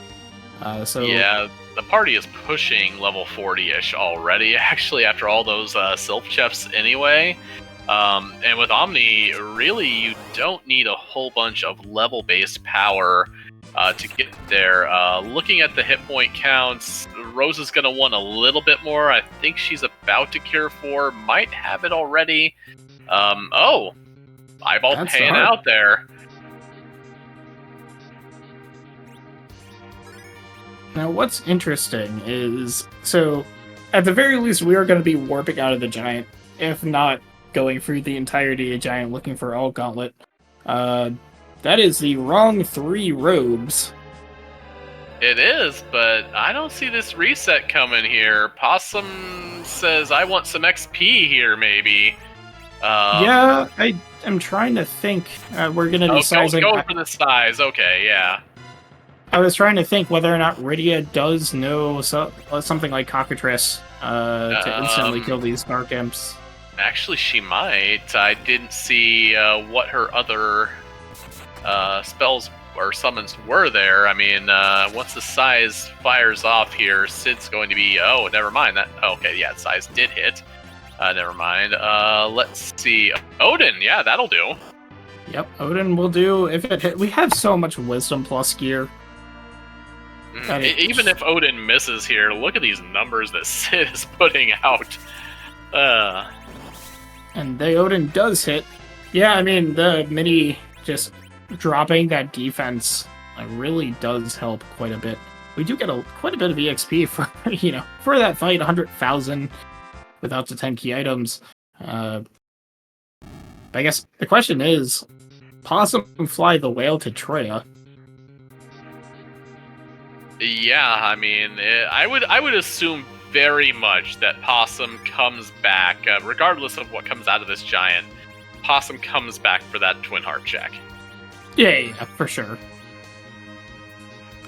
Yeah, the party is pushing level 40-ish already, actually, after all those Sylph chests anyway. And with Omni, really, you don't need a whole bunch of level-based power to get there. Looking at the hit point counts, Rose is going to want a little bit more. I think she's about to cure 4, might have it already. Eyeball paying out there. Now, what's interesting is, so at the very least, we are going to be warping out of the Giant, if not going through the entirety of Giant looking for Alt Gauntlet. That is the wrong 3 robes. It is, but I don't see this reset coming here. Possum says, I want some XP here, maybe. Yeah, I'm trying to think. We're going to be sizing... Go for the size, okay, yeah. I was trying to think whether or not Rydia does know something like Cockatrice to instantly kill these Dark Imps. Actually, she might. I didn't see what her other spells or summons were there. I mean, once the size fires off here, Sid's going to be... Oh, never mind. Okay, yeah, size did hit. Never mind. Let's see. Odin, yeah, that'll do. Yep, Odin will do if it hit. We have so much Wisdom plus gear. Even if Odin misses here, look at these numbers that Sid is putting out. And the Odin does hit. Yeah, I mean, the mini just dropping that defense really does help quite a bit. we do get quite a bit of EXP for for that fight, 100,000 without the 10 key items. But I guess the question is, Possum fly the whale to Troya? Yeah, I mean, I would assume very much that Possum comes back, regardless of what comes out of this giant. Possum comes back for that twin heart check. Yeah, for sure.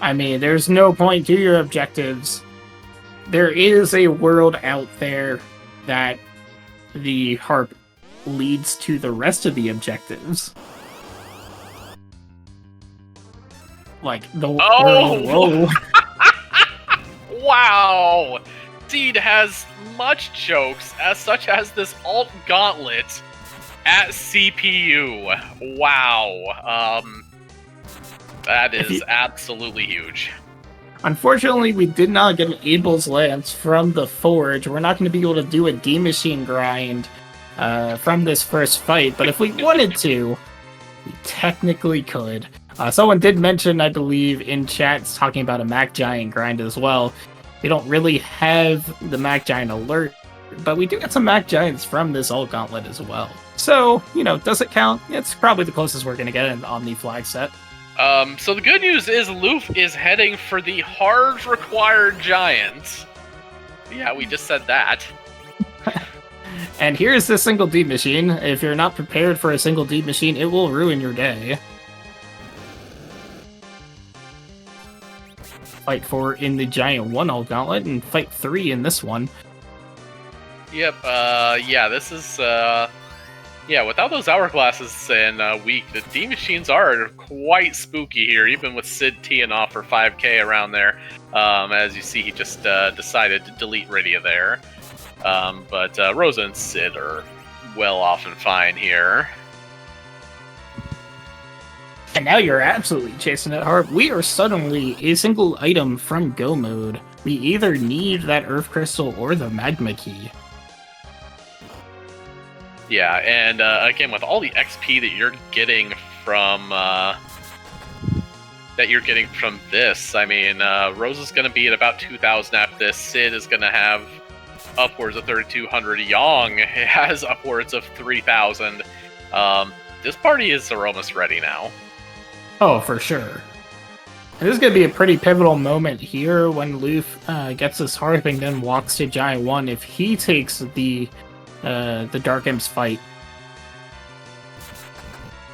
I mean, there's no point to your objectives. There is a world out there that the harp leads to the rest of the objectives. Like the world. Wow! Seed has much jokes, such as this alt gauntlet at CPU. Wow. That is absolutely huge. Unfortunately, we did not get an Abel's Lance from the Forge. We're not going to be able to do a D-Machine grind from this first fight, but if we wanted to, we technically could. Someone did mention, I believe, in chats talking about a Mac Giant grind as well. We don't really have the Mac Giant alert, but we do get some Mac Giants from this alt gauntlet as well. So, does it count? It's probably the closest we're going to get in the Omni flag set. So the good news is LUF is heading for the hard required giant. Yeah, we just said that. And here's the single D machine. If you're not prepared for a single D machine, it will ruin your day. Fight 4 in the Giant 1 alt gauntlet, and fight 3 in this one. Yep, yeah, this is, yeah, without those hourglasses and weak, the D machines are quite spooky here, even with Sid teeing off for 5k around there. As you see, he just decided to delete Rydia there. But Rosa and Sid are well off and fine here. And now you're absolutely chasing it hard. We are suddenly a single item from Go mode. We either need that Earth Crystal or the Magma Key. Yeah, and again, with all the XP that you're getting from this, I mean, Rosa's going to be at about 2,000 after this. Sid is going to have upwards of 3,200. Yang has upwards of 3,000. This party is almost ready now. Oh, for sure. And this is going to be a pretty pivotal moment here when LUF gets his harp and then walks to Giant 1 if he takes the Dark Imps fight.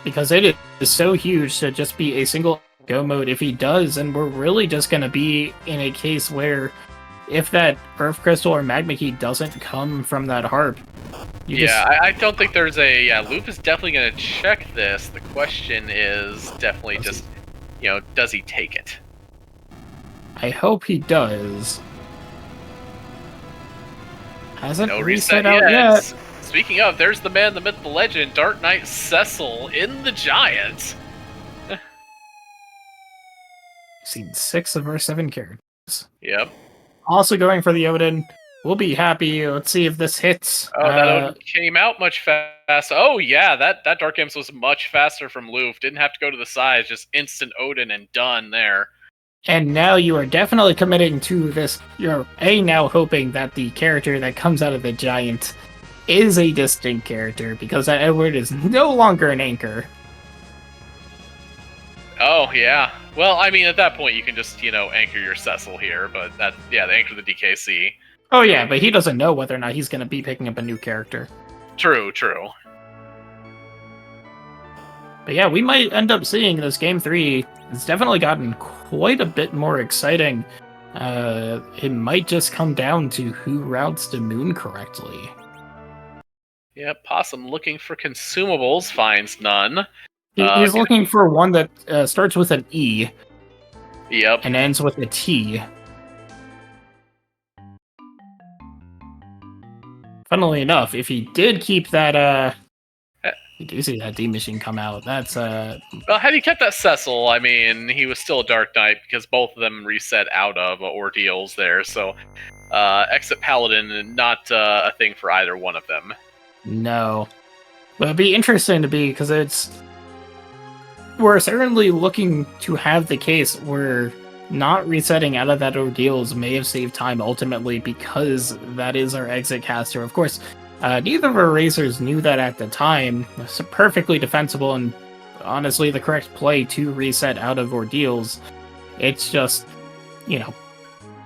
Because it is so huge to just be a single Go mode if he does, and we're really just going to be in a case where if that Earth Crystal or Magma Key doesn't come from that harp, I don't think there's a... Yeah, LUF is definitely going to check this. The question is definitely just, does he take it? I hope he does. Hasn't no reset out yet. Speaking of, there's the man, the myth, the legend, Dark Knight Cecil in the Giant. Seen 6 of our 7 characters. Yep. Also going for the Odin. We'll be happy. Let's see if this hits. Oh, that Odin came out much faster. Oh, yeah, that Dark Imps was much faster from LUF. Didn't have to go to the sides, just instant Odin and done there. And now you are definitely committing to this. You're now hoping that the character that comes out of the Giant is a distinct character, because that Edward is no longer an anchor. Oh, yeah. Well, I mean, at that point, you can just, anchor your Cecil here, but the anchor the DKC. Oh, yeah, but he doesn't know whether or not he's going to be picking up a new character. True. But yeah, we might end up seeing this Game 3. It's definitely gotten quite a bit more exciting. It might just come down to who routes the moon correctly. Yeah, Possum looking for consumables, finds none. He's looking for one that starts with an E. Yep. And ends with a T. Funnily enough, if he did keep that, you do see that D machine come out. That's Well, had he kept that Cecil, I mean, he was still a Dark Knight because both of them reset out of ordeals there. So, exit Paladin, not a thing for either one of them. No, but it'd be interesting to be because we're certainly looking to have the case where not resetting out of that ordeals may have saved time ultimately, because that is our exit caster. Of course, neither of our racers knew that at the time. It's perfectly defensible and honestly the correct play to reset out of ordeals. It's just,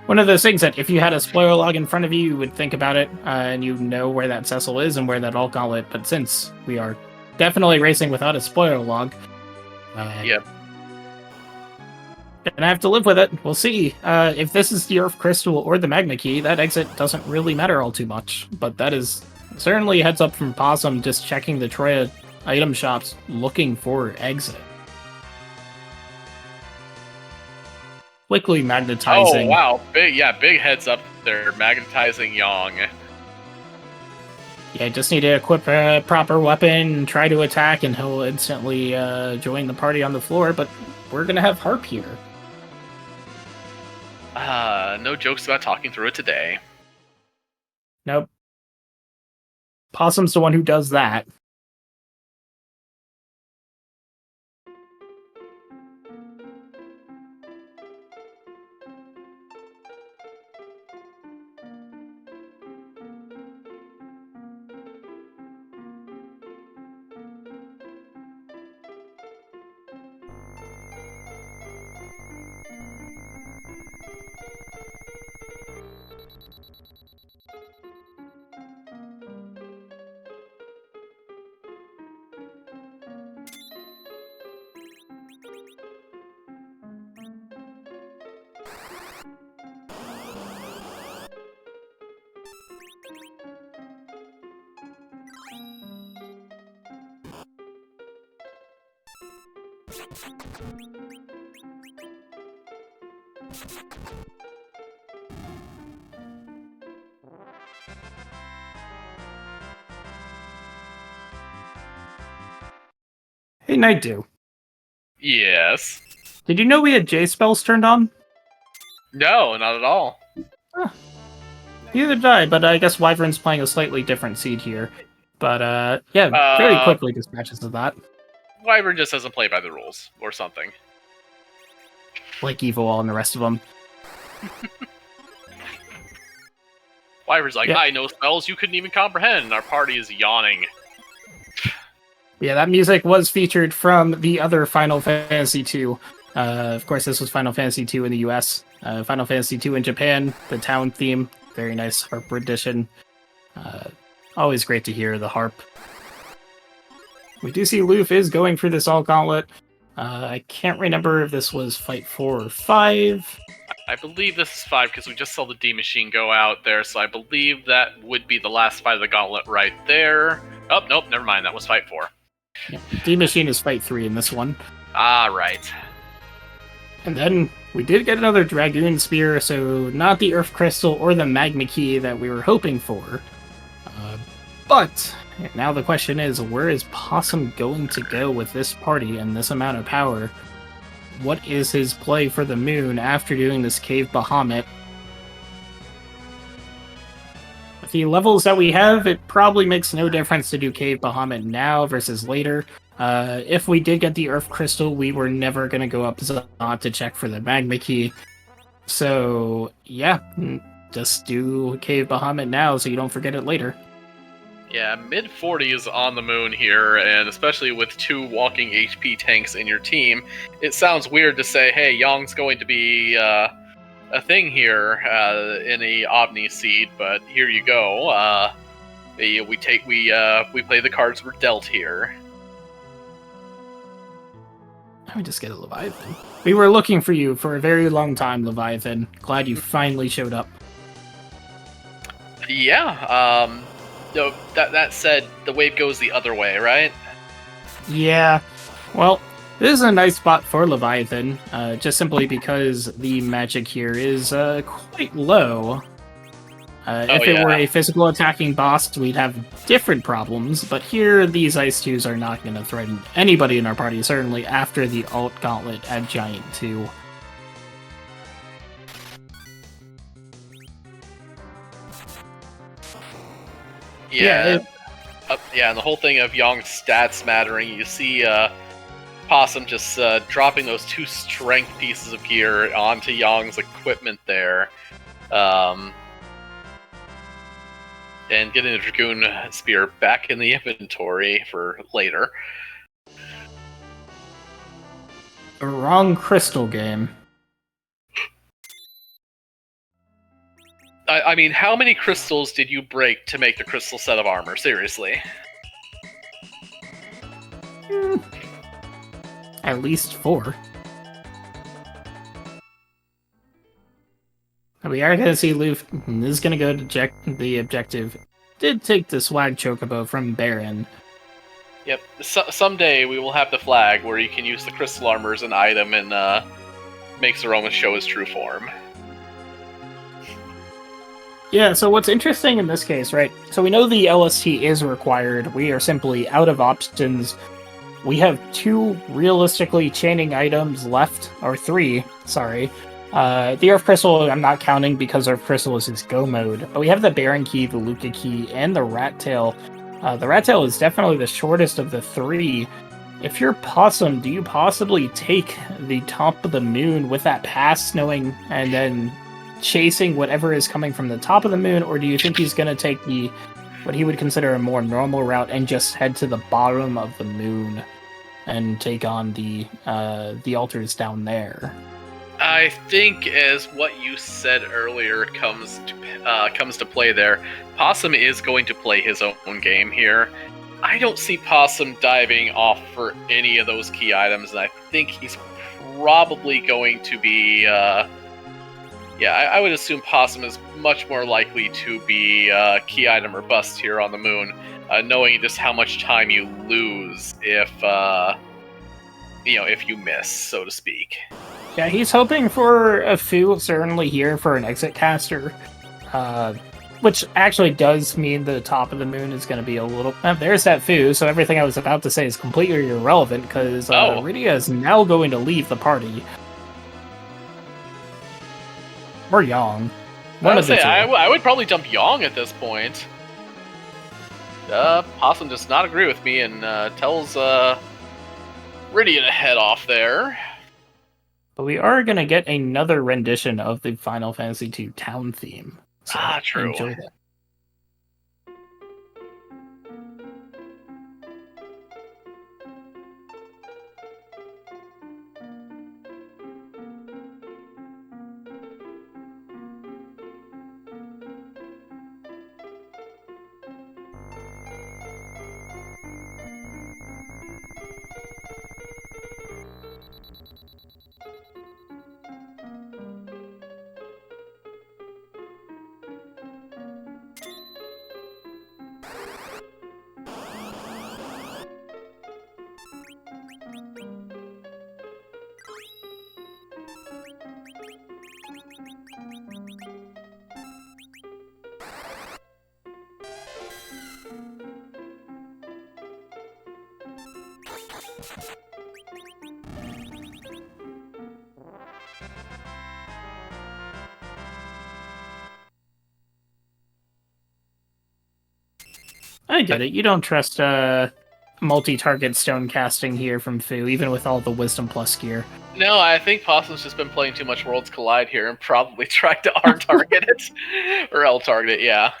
one of those things that if you had a spoiler log in front of you, you would think about it, and you know where that Cecil is and where that alt gauntlet. But since we are definitely racing without a spoiler log, Yep. gonna have to live with it. We'll see. If this is the Earth Crystal or the Magma Key, that exit doesn't really matter all too much. But that is certainly a heads up from Possum, just checking the Troya item shops, looking for exit. Quickly magnetizing. Oh wow, big heads up there, magnetizing Yang. Yeah, just need to equip a proper weapon, try to attack, and he'll instantly join the party on the floor. But we're gonna have Harp here. No jokes about talking through it today. Nope. Possum's the one who does that. Hey, Night Dew. Yes. Did you know we had J spells turned on? No, not at all. Neither did I, but I guess Wyvern's playing a slightly different seed here. But yeah, very quickly dispatches of that. Wyvern just doesn't play by the rules, or something. Like Evo and the rest of them. Wyvern's like, Yeah. I know spells you couldn't even comprehend, and our party is yawning. Yeah, that music was featured from the other Final Fantasy II. Of course, this was Final Fantasy II in the US. Final Fantasy II in Japan, the town theme. Very nice harp rendition. Always great to hear the harp. We do see LUF is going through this all gauntlet. I can't remember if this was fight 4 or 5. I believe this is 5 because we just saw the D machine go out there, so I believe that would be the last fight of the gauntlet right there. Oh, nope, never mind, that was fight 4. Yeah, D machine is fight 3 in this one. Ah, right. And then we did get another Dragoon Spear, so not the Earth Crystal or the Magma Key that we were hoping for. But now the question is, where is Possum going to go with this party and this amount of power? What is his play for the moon after doing this Cave Bahamut? With the levels that we have, it probably makes no difference to do Cave Bahamut now versus later. If we did get the Earth Crystal, we were never going to go up Zod to check for the Magma Key. So, yeah, just do Cave Bahamut now so you don't forget it later. Yeah, mid-40s on the moon here, and especially with 2 walking HP tanks in your team, it sounds weird to say, hey, Yong's going to be a thing here in the Omni seed, but here you go. We play the cards we're dealt here. Let me just get a Leviathan. We were looking for you for a very long time, Leviathan. Glad you finally showed up. Yeah, so that said, the wave goes the other way, right? Yeah, well, this is a nice spot for Leviathan, just simply because the magic here is quite low. If it were a physical attacking boss, we'd have different problems, but here these Ice 2s are not going to threaten anybody in our party, certainly after the Alt Gauntlet at Giant 2. Yeah, and the whole thing of Yong's stats mattering, you see Possum just dropping those 2 strength pieces of gear onto Yong's equipment there. And getting the Dragoon Spear back in the inventory for later. A wrong crystal game. I mean, how many crystals did you break to make the crystal set of armor? Seriously. At least 4. We are going to see Luff is going to go to the objective. Did take the swag chocobo from Baron. Yep. Someday we will have the flag where you can use the crystal armor as an item and make Zeroma show his true form. Yeah, so what's interesting in this case, right? So we know the LST is required. We are simply out of options. We have 2 realistically chaining items left, or 3, sorry. The Earth Crystal I'm not counting because Earth Crystal is his go mode. But we have the Baron Key, the Luca Key, and the Rat Tail. The Rat Tail is definitely the shortest of the 3. If you're Possum, do you possibly take the top of the moon with that pass, knowing, and then chasing whatever is coming from the top of the moon, or do you think he's going to take what he would consider a more normal route and just head to the bottom of the moon and take on the altars down there? I think, as what you said earlier comes to play there, Possum is going to play his own game here. I don't see Possum diving off for any of those key items, and I think he's probably going to be... I would assume Possum is much more likely to be key item or bust here on the moon, knowing just how much time you lose if you miss, so to speak. Yeah, he's hoping for a Fu, certainly here, for an exit caster, which actually does mean the top of the moon is going to be a little... there's that Fu, so everything I was about to say is completely irrelevant, because Rydia is now going to leave the party. Or Yong. I would probably dump Yong at this point. Possum does not agree with me and tells Rydia to head off there. But we are going to get another rendition of the Final Fantasy II town theme. So true. Enjoy that. I get it. You don't trust multi-target stone casting here from Fu, even with all the Wisdom Plus gear. No, I think Possum's just been playing too much Worlds Collide here and probably tried to R-target it. Or L-target it, yeah.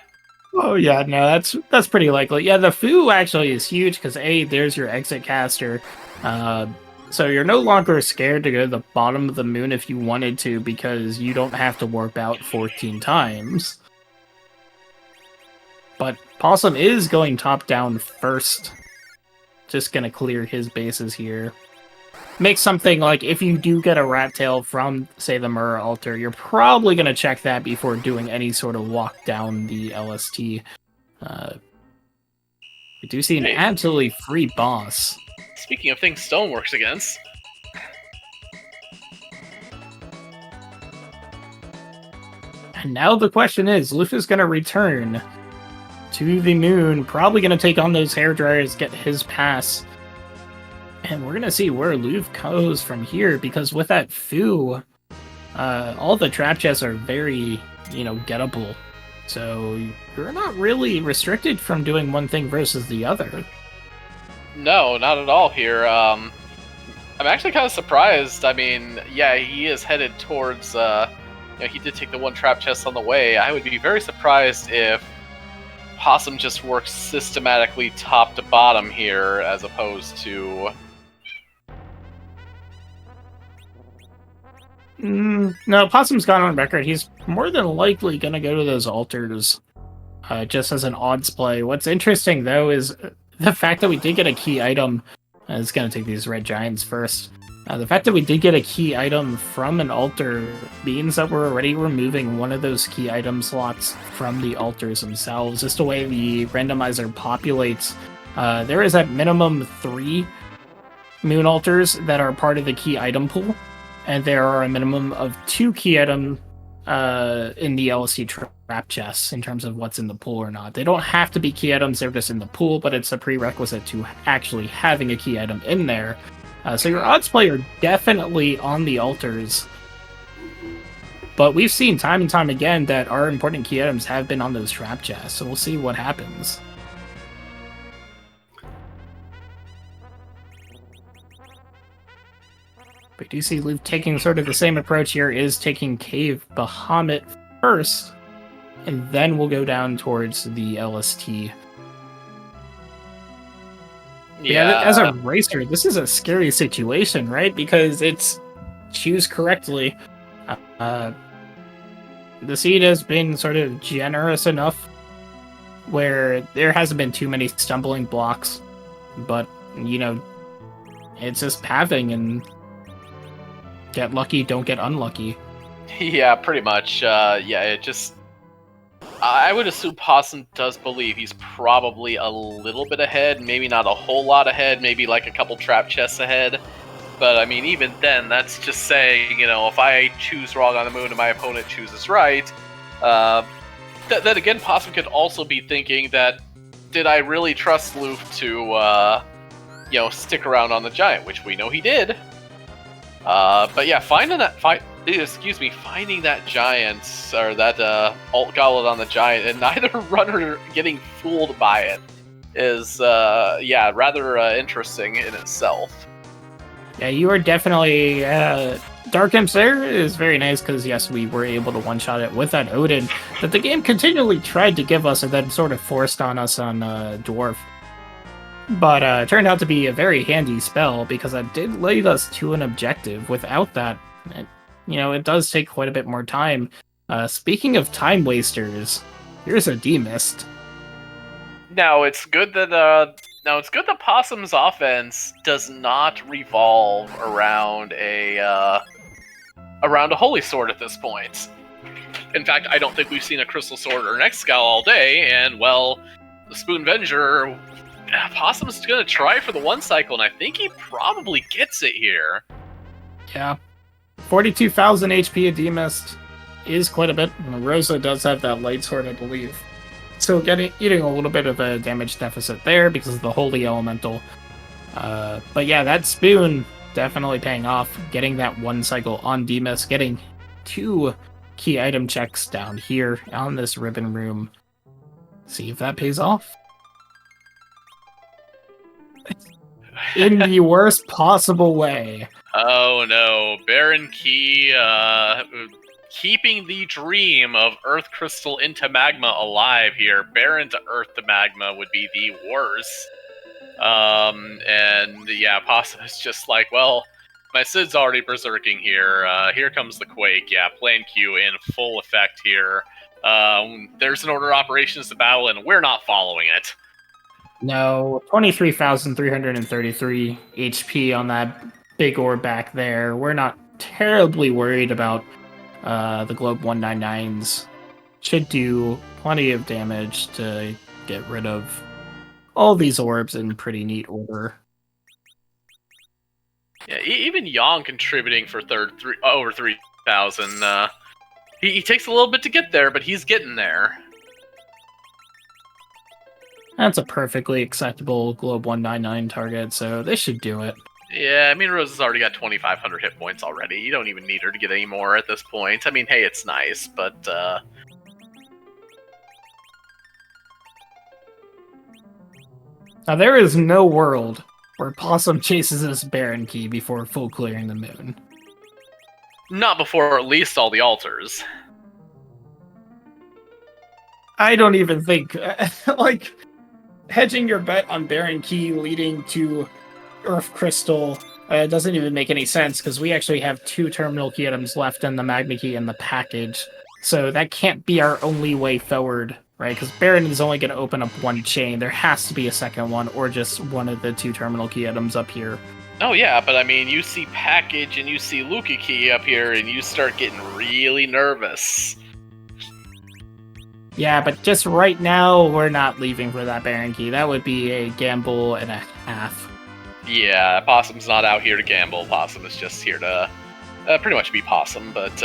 Oh yeah, no, that's pretty likely. Yeah, the Fu actually is huge, because there's your exit caster. So you're no longer scared to go to the bottom of the moon if you wanted to, because you don't have to warp out 14 times. But Possum is going top down first. Just gonna clear his bases here. Make something like, if you do get a rat tail from, say, the Mirror Altar, you're probably gonna check that before doing any sort of walk down the LST. We do see an absolutely free boss. Speaking of things Stone works against. And now the question is, Luff is gonna return to the moon, probably going to take on those hairdryers, get his pass. And we're going to see where Luff goes from here, because with that Fu, all the trap chests are very, gettable. So you're not really restricted from doing one thing versus the other. No, not at all here. I'm actually kind of surprised. I mean, yeah, he is headed towards. He did take the one trap chest on the way. I would be very surprised if Possum just works systematically top to bottom here, as opposed to. No, Possum's gone on record. He's more than likely going to go to those altars, just as an odds play. What's interesting, though, is the fact that we did get a key item. It's going to take these red giants first. The fact that we did get a key item from an altar means that we're already removing one of those key item slots from the altars themselves. Just the way the randomizer populates, there is at minimum 3 moon altars that are part of the key item pool. And there are a minimum of 2 key items in the LST trap chests in terms of what's in the pool or not. They don't have to be key items, they're just in the pool, but it's a prerequisite to actually having a key item in there. So your odds play are definitely on the altars. But we've seen time and time again that our important key items have been on those trap chests, so we'll see what happens. We do see Luke taking sort of the same approach here, is taking Cave Bahamut first, and then we'll go down towards the LST. Yeah, as a racer, this is a scary situation, right? Because it's choose correctly. The seed has been sort of generous enough where there hasn't been too many stumbling blocks, but, it's just pathing and get lucky, don't get unlucky. Yeah, pretty much. It just... I would assume Possum does believe he's probably a little bit ahead, maybe not a whole lot ahead, maybe like a couple trap chests ahead. But, I mean, even then, that's just saying, if I choose wrong on the moon and my opponent chooses right, then again, Possum could also be thinking that, did I really trust LUF to, stick around on the giant, which we know he did. But yeah, finding that giant, or that alt goblet on the giant, and neither runner getting fooled by it is, rather interesting in itself. Yeah, you are definitely... Dark Imps there is very nice, because yes, we were able to one-shot it with that Odin that the game continually tried to give us and then sort of forced on us on Dwarf. But it turned out to be a very handy spell, because that did lead us to an objective. Without that, it does take quite a bit more time. Speaking of time wasters, here's a D-Mist. Now, it's good that Possum's offense does not revolve around a Holy Sword at this point. In fact, I don't think we've seen a Crystal Sword or an X-Scowl all day, and, well, the Spoon Venger... Possum's gonna try for the one cycle, and I think he probably gets it here. Yeah. 42,000 HP a D-Mist is quite a bit. And Rosa does have that light sword, I believe. So eating a little bit of a damage deficit there because of the Holy Elemental. But yeah, that Spoon definitely paying off. Getting that one cycle on D-Mist, getting 2 key item checks down here on this ribbon room. See if that pays off. In the worst possible way. Oh no, Baron Key, keeping the dream of Earth Crystal into Magma alive here. Baron to Earth to Magma would be the worst. And yeah, Possum is just like, well, my Sid's already berserking here. Here comes the Quake. Yeah, Plan Q in full effect here. There's an order of operations to battle, and we're not following it. No, 23,333 HP on that big orb back there. We're not terribly worried about the Globe 199s. Should do plenty of damage to get rid of all these orbs in pretty neat order. Yeah, even Yang contributing for over 3,000. He takes a little bit to get there, but he's getting there. That's a perfectly acceptable Globe 199 target, so they should do it. Yeah, I mean, Rose has already got 2,500 hit points already. You don't even need her to get any more at this point. I mean, hey, it's nice, but, Now, there is no world Where Possum chases this Baron key before full clearing the moon. Not before at least all the altars. I don't even think, like, hedging your bet on Baron Key leading to Earth Crystal doesn't even make any sense, because we actually have 2 terminal key items left in the Magma Key and the package. So that can't be our only way forward, right? Because Baron is only going to open up 1 chain. There has to be a second one, or just one of the 2 terminal key items up here. Oh yeah, but I mean, you see package and you see Luca key up here, and you start getting really nervous. Yeah, but just right now, we're not leaving for that Baron key. That would be a gamble and a half. Yeah, Possum's not out here to gamble. Possum is just here to pretty much be Possum. But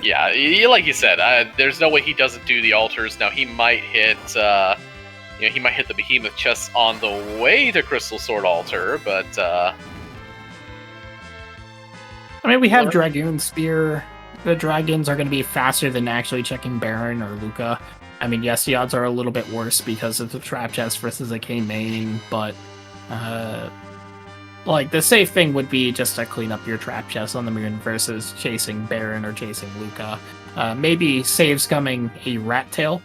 yeah, like you said, there's no way he doesn't do the altars. Now he might hit, he might hit the Behemoth chest on the way to Crystal Sword altar. But I mean, we have Dragoon Spear. The dragons are going to be faster than actually checking Baron or Luca. I mean, yes, the odds are a little bit worse because of the trap chest versus a K main, but like the safe thing would be just to clean up your trap chest on the moon versus chasing Baron or chasing Luca. Maybe saves coming a Rat Tail.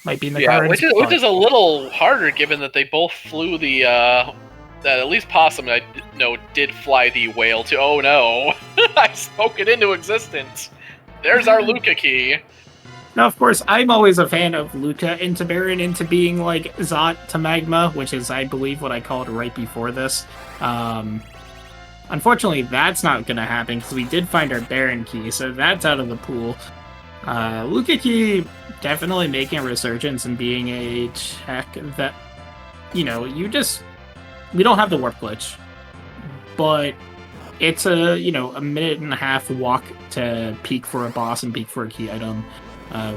Might be in the cards. Which is a little harder given that they both flew the that at least Possum, I know, did fly the whale to. Oh no, I spoke it into existence. There's our Luca key. Now, of course, I'm always a fan of Luca into Baron into being like Zot to Magma, which is, I believe, what I called right before this. Unfortunately, that's not going to happen because we did find our Baron key, so that's out of the pool. Luca key definitely making a resurgence and being a check that, we don't have the warp glitch, but it's a minute and a half walk to peek for a boss and peek for a key item.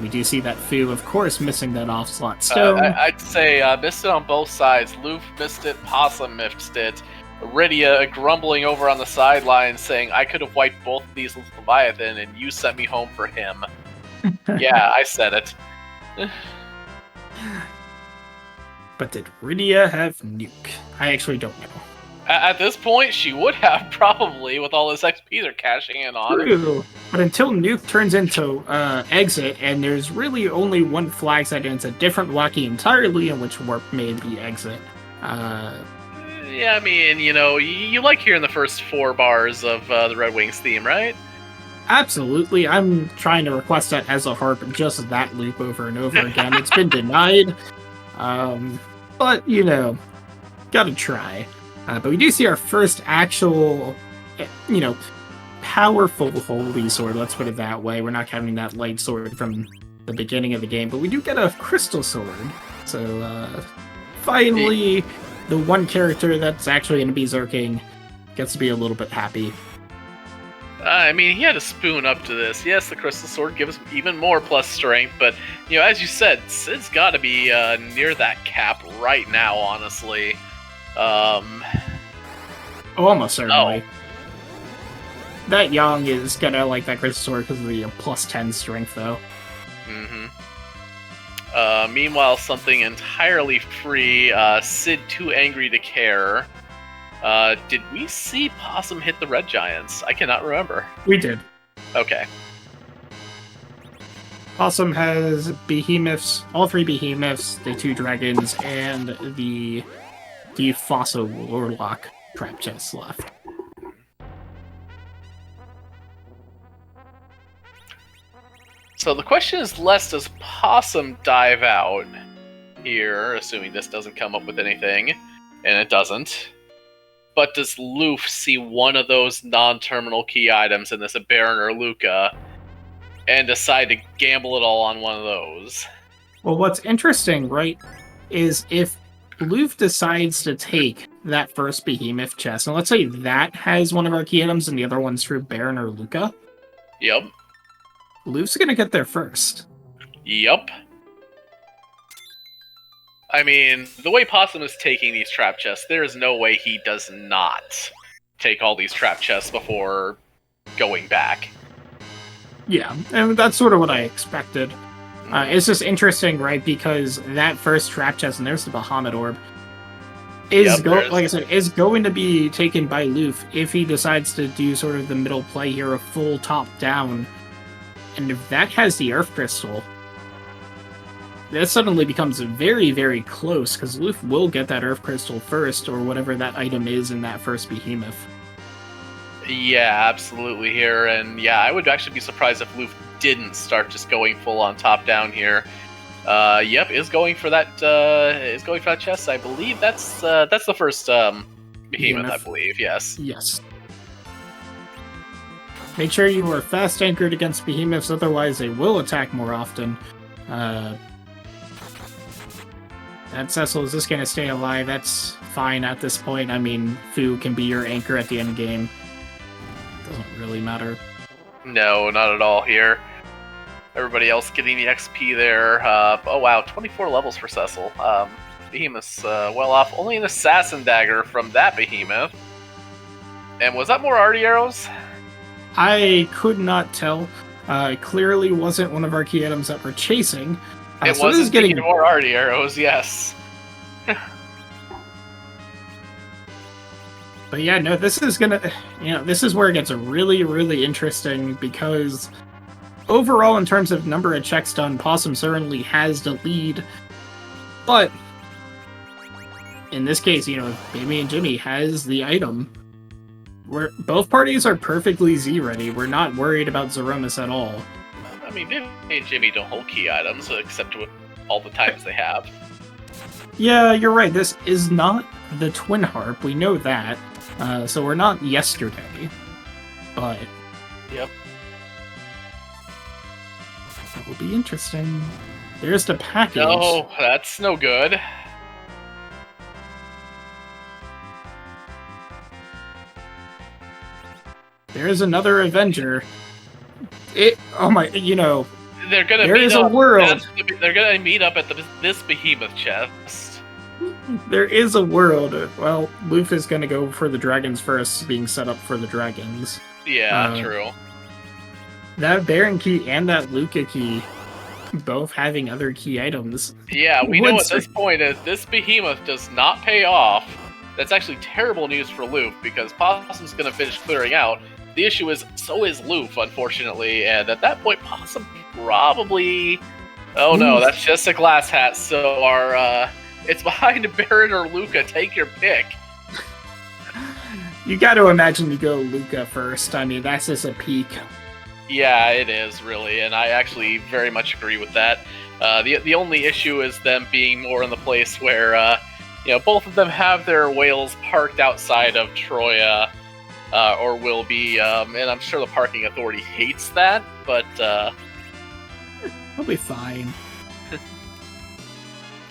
We do see that Fu, of course, missing that off-slot stone. I'd say missed it on both sides. LUF missed it, Possum missed it. Iridia grumbling over on the sidelines saying, I could have wiped both of these with Leviathan and you sent me home for him. Yeah, I said it. But did Iridia have Nuke? I actually don't know. At this point, she would have, probably, with all this XP they're cashing in on. True. But until Nuke turns into Exit, and there's really only one flag set, and it's a different Lucky entirely, in which Warp made the Exit. Yeah, I mean, you like hearing the first 4 bars of the Red Wings theme, right? Absolutely. I'm trying to request that as a Harp, just that loop over and over again. It's been denied. But, gotta try. But we do see our first actual, powerful holy sword, let's put it that way. We're not counting that light sword from the beginning of the game, but we do get a crystal sword. So, finally, the one character that's actually going to be Zerking gets to be a little bit happy. I mean, he had to spoon up to this. Yes, the crystal sword gives even more plus strength, but, as you said, Sid's got to be near that cap right now, honestly. Almost certainly. That Young is gonna like that crystal sword because of the plus 10 strength, though. Meanwhile, something entirely free, Sid too angry to care. Did we see Possum hit the red giants? I cannot remember. We did. Okay. Possum has behemoths, all 3 behemoths, the 2 dragons, and the fossil warlock trap chest left. So the question is less, does Possum dive out here, assuming this doesn't come up with anything, and it doesn't. But does LUF see one of those non-terminal key items in this, a Baron or Luca, and decide to gamble it all on one of those? Well, what's interesting, right, is if LUF decides to take that first behemoth chest, and let's say that has one of our key items and the other one's through Baron or Luca. Yep. LUF's gonna get there first. Yep. I mean, the way Possum is taking these trap chests, there is no way he does not take all these trap chests before going back. Yeah, and that's sort of what I expected. It's just interesting, right, because that first trap chest, and there's the Bahamut Orb, like I said, is going to be taken by LUF if he decides to do sort of the middle play here, a full top down. And if that has the Earth Crystal, that suddenly becomes very, very close, because LUF will get that Earth Crystal first, or whatever that item is in that first behemoth. Yeah, absolutely here, and yeah, I would actually be surprised if LUF didn't start just going full on top down here. Yep, is going for that chest. I believe that's the first behemoth, I believe. Yes. Yes. Make sure you are fast anchored against behemoths, otherwise they will attack more often. That Cecil is just going to stay alive. That's fine at this point. I mean, Fu can be your anchor at the end game. Doesn't really matter. No, not at all here. Everybody else getting the XP there. Oh wow, 24 levels for Cecil. Behemoth's well off. Only an Assassin Dagger from that Behemoth. And was that more arty arrows? I could not tell. It clearly wasn't one of our key items that we're chasing. It so wasn't getting more arty arrows, yes. But yeah, no, this is gonna, this is where it gets really, really interesting, because overall, in terms of number of checks done, Possum certainly has the lead. But in this case, Baby and Jimmy has the item. Where both parties are perfectly Z ready. We're not worried about Zeromus at all. I mean, Baby and Jimmy don't hold key items, except with all the times they have. Yeah, you're right. This is not the Twin Harp. We know that. So we're not yesterday. But yep. That will be interesting. There's the package. No, that's no good. There's another Avenger. Oh my, they're gonna. There is a world. They're gonna meet up at this behemoth chest. There is a world. Well, LUF is gonna go for the dragons first, being set up for the dragons. Yeah, true. That Baron key and that Luca key, both having other key items. Yeah, we know at this point if this behemoth does not pay off, that's actually terrible news for LUF, because Possum's gonna finish clearing out. The issue is, so is LUF, unfortunately, and at that point, Possum probably... Oh no, that's just a glass hat, so our, it's behind Baron or Luca, take your pick. You gotta imagine you go Luca first. I mean, that's just a peak. Yeah, it is, really, and I actually very much agree with that. The only issue is them being more in the place where, both of them have their whales parked outside of Troya, or will be, and I'm sure the parking authority hates that, but he'll be fine.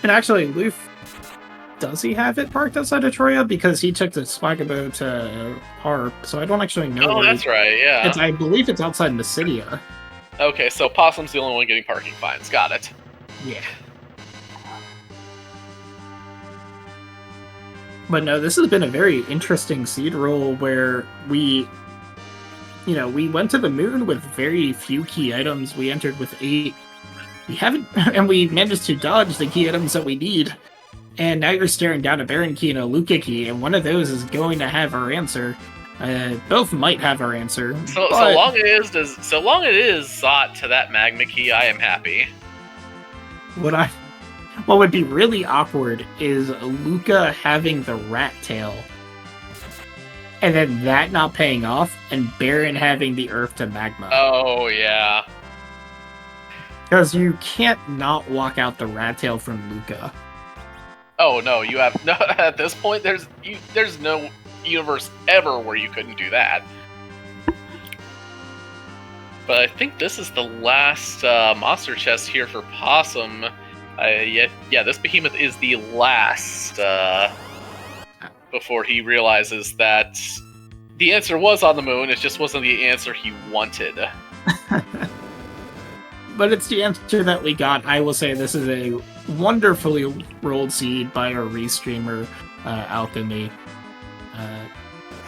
And actually, LUF, does he have it parked outside of Troya? Because he took the Spagabo to Harp, so I don't actually know. Oh, that's right, yeah. I believe it's outside Mysidia. Okay, so Possum's the only one getting parking fines. Got it. Yeah. But no, this has been a very interesting seed roll where we went to the moon with very few key items. We entered with 8. We haven't, and we managed to dodge the key items that we need. And now you're staring down a Baron key and a Luca key, and one of those is going to have our answer. Both might have our answer. So long it is Zot to that magma key, I am happy. What would be really awkward is Luca having the rat tail, and then that not paying off, and Baron having the earth to magma. Oh, yeah. Because you can't not walk out the rat tail from Luca. Oh, no, you have... No, at this point, there's no universe ever where you couldn't do that. But I think this is the last monster chest here for Possum. Yeah, this behemoth is the last before he realizes that the answer was on the moon, it just wasn't the answer he wanted. But it's the answer that we got. I will say this is a wonderfully rolled seed by our restreamer, Alchemy.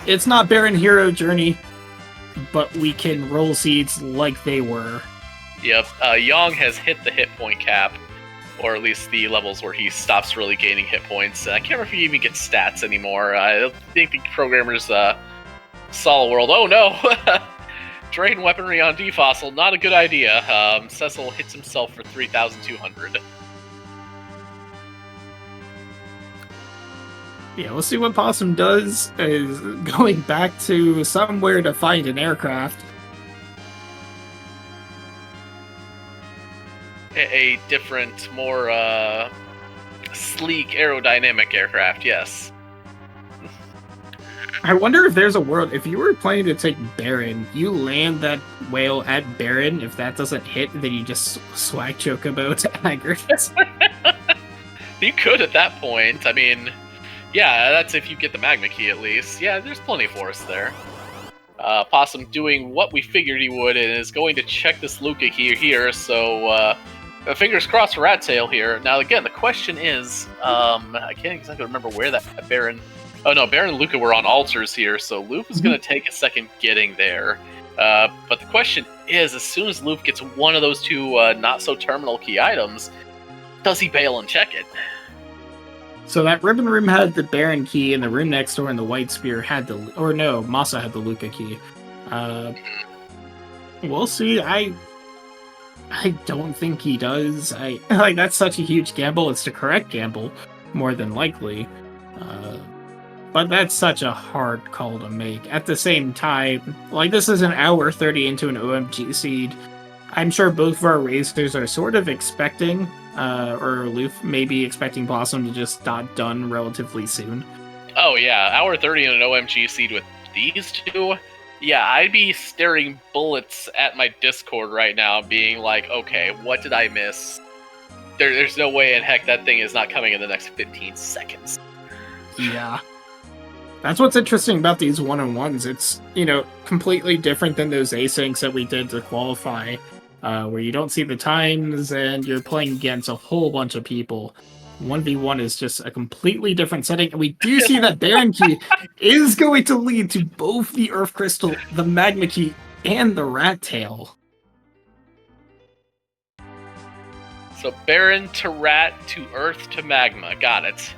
It's not Baron Hero Journey, but we can roll seeds like they were. Yep, Yang has hit the hit point cap. or at least the levels where he stops really gaining hit points. I can't remember if he even gets stats anymore. I don't think the programmers saw a world. Oh no! Drain weaponry on Defossil, not a good idea. Cecil hits himself for 3,200. Yeah, we'll see what Possum does, is going back to somewhere to find an aircraft. A different, more sleek aerodynamic aircraft, yes. I wonder if there's a world, if you were planning to take Baron, you land that whale at Baron, if that doesn't hit, then you just swag Chocobo to aggregate. You could at that point. I mean, yeah, that's if you get the Magma Key at least. Yeah, there's plenty for us there. Possum doing what we figured he would and is going to check this Luca key here, so fingers crossed for Rat Tail here. Now, again, the question is, I can't exactly remember where that Baron... Oh no, Baron and Luca were on altars here, so Luke is going to take a second getting there. But the question is, as soon as Luke gets one of those two not-so-terminal key items, does he bail and check it? So that Ribbon Room had the Baron key, and the room next door in the White Spear had the... Or no, Masa had the Luca key. We'll see. I don't think he does. Like, that's such a huge gamble. It's the correct gamble, more than likely. But that's such a hard call to make. At the same time, like, this is an hour 30 into an OMG seed. I'm sure both of our racers are sort of expecting, or LUF maybe expecting Possum to just dot done relatively soon. Oh yeah, hour 30 in an OMG seed with these two? Yeah, I'd be staring bullets at my Discord right now, being like, okay, what did I miss? There's no way in heck that thing is not coming in the next 15 seconds. Yeah. That's what's interesting about these one-on-ones. It's, completely different than those asyncs that we did to qualify, where you don't see the times and you're playing against a whole bunch of people. 1v1 is just a completely different setting, and we do see that Baron Key is going to lead to both the Earth Crystal, the Magma Key, and the Rat Tail. So Baron to Rat to Earth to Magma. Got it.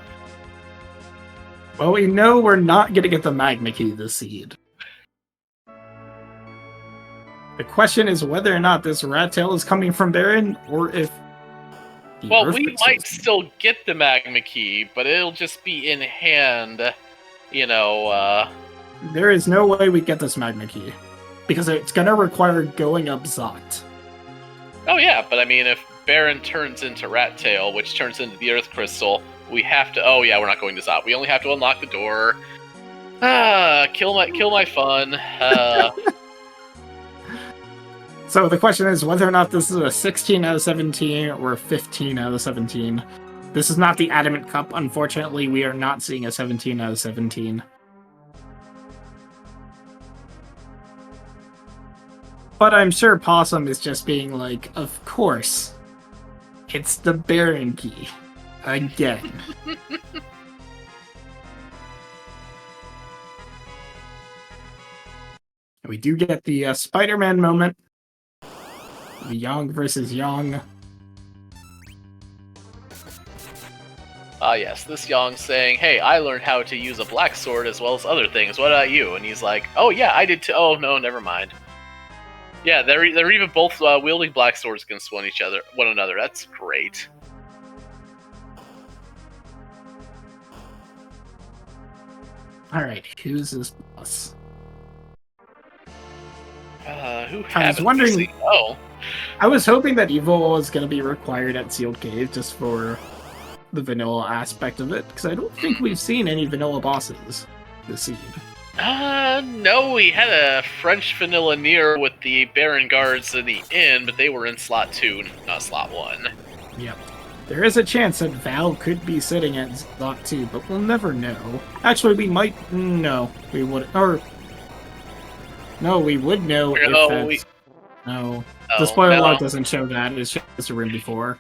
Well, we know we're not going to get the Magma Key this seed. The question is whether or not this Rat Tail is coming from Baron, or if... Well, we might still get the Magma Key, but it'll just be in hand, There is no way we get this Magma Key, because it's going to require going up Zot. Oh yeah, but I mean, if Baron turns into Rat Tail, which turns into the Earth Crystal, we have to... Oh yeah, we're not going to Zot. We only have to unlock the door. Kill my fun. So the question is whether or not this is a 16 out of 17 or a 15 out of 17. This is not the Adamant Cup. Unfortunately, we are not seeing a 17 out of 17. But I'm sure Possum is just being like, of course, it's the Baron Key. Again. We do get the Spider-Man moment. The Yang versus Yang. Yes, this Yang saying, hey, I learned how to use a black sword as well as other things. What about you? And he's like, oh yeah, I did too. Oh no, never mind. Yeah, they're even both wielding black swords against one another. That's great. Alright, who's this boss? Who I was wondering... Oh. I was hoping that Evil was going to be required at Sealed Cave just for the vanilla aspect of it, because I don't think we've seen any vanilla bosses this seed. No, we had a French vanilla near with the Baron guards in the inn, but they were in slot 2, not slot 1. Yep. There is a chance that Val could be sitting at slot 2, but we'll never know. Actually, we might... No, we would... Or... No, we would know if that's... No. The spoiler log doesn't show that. It's just a room before.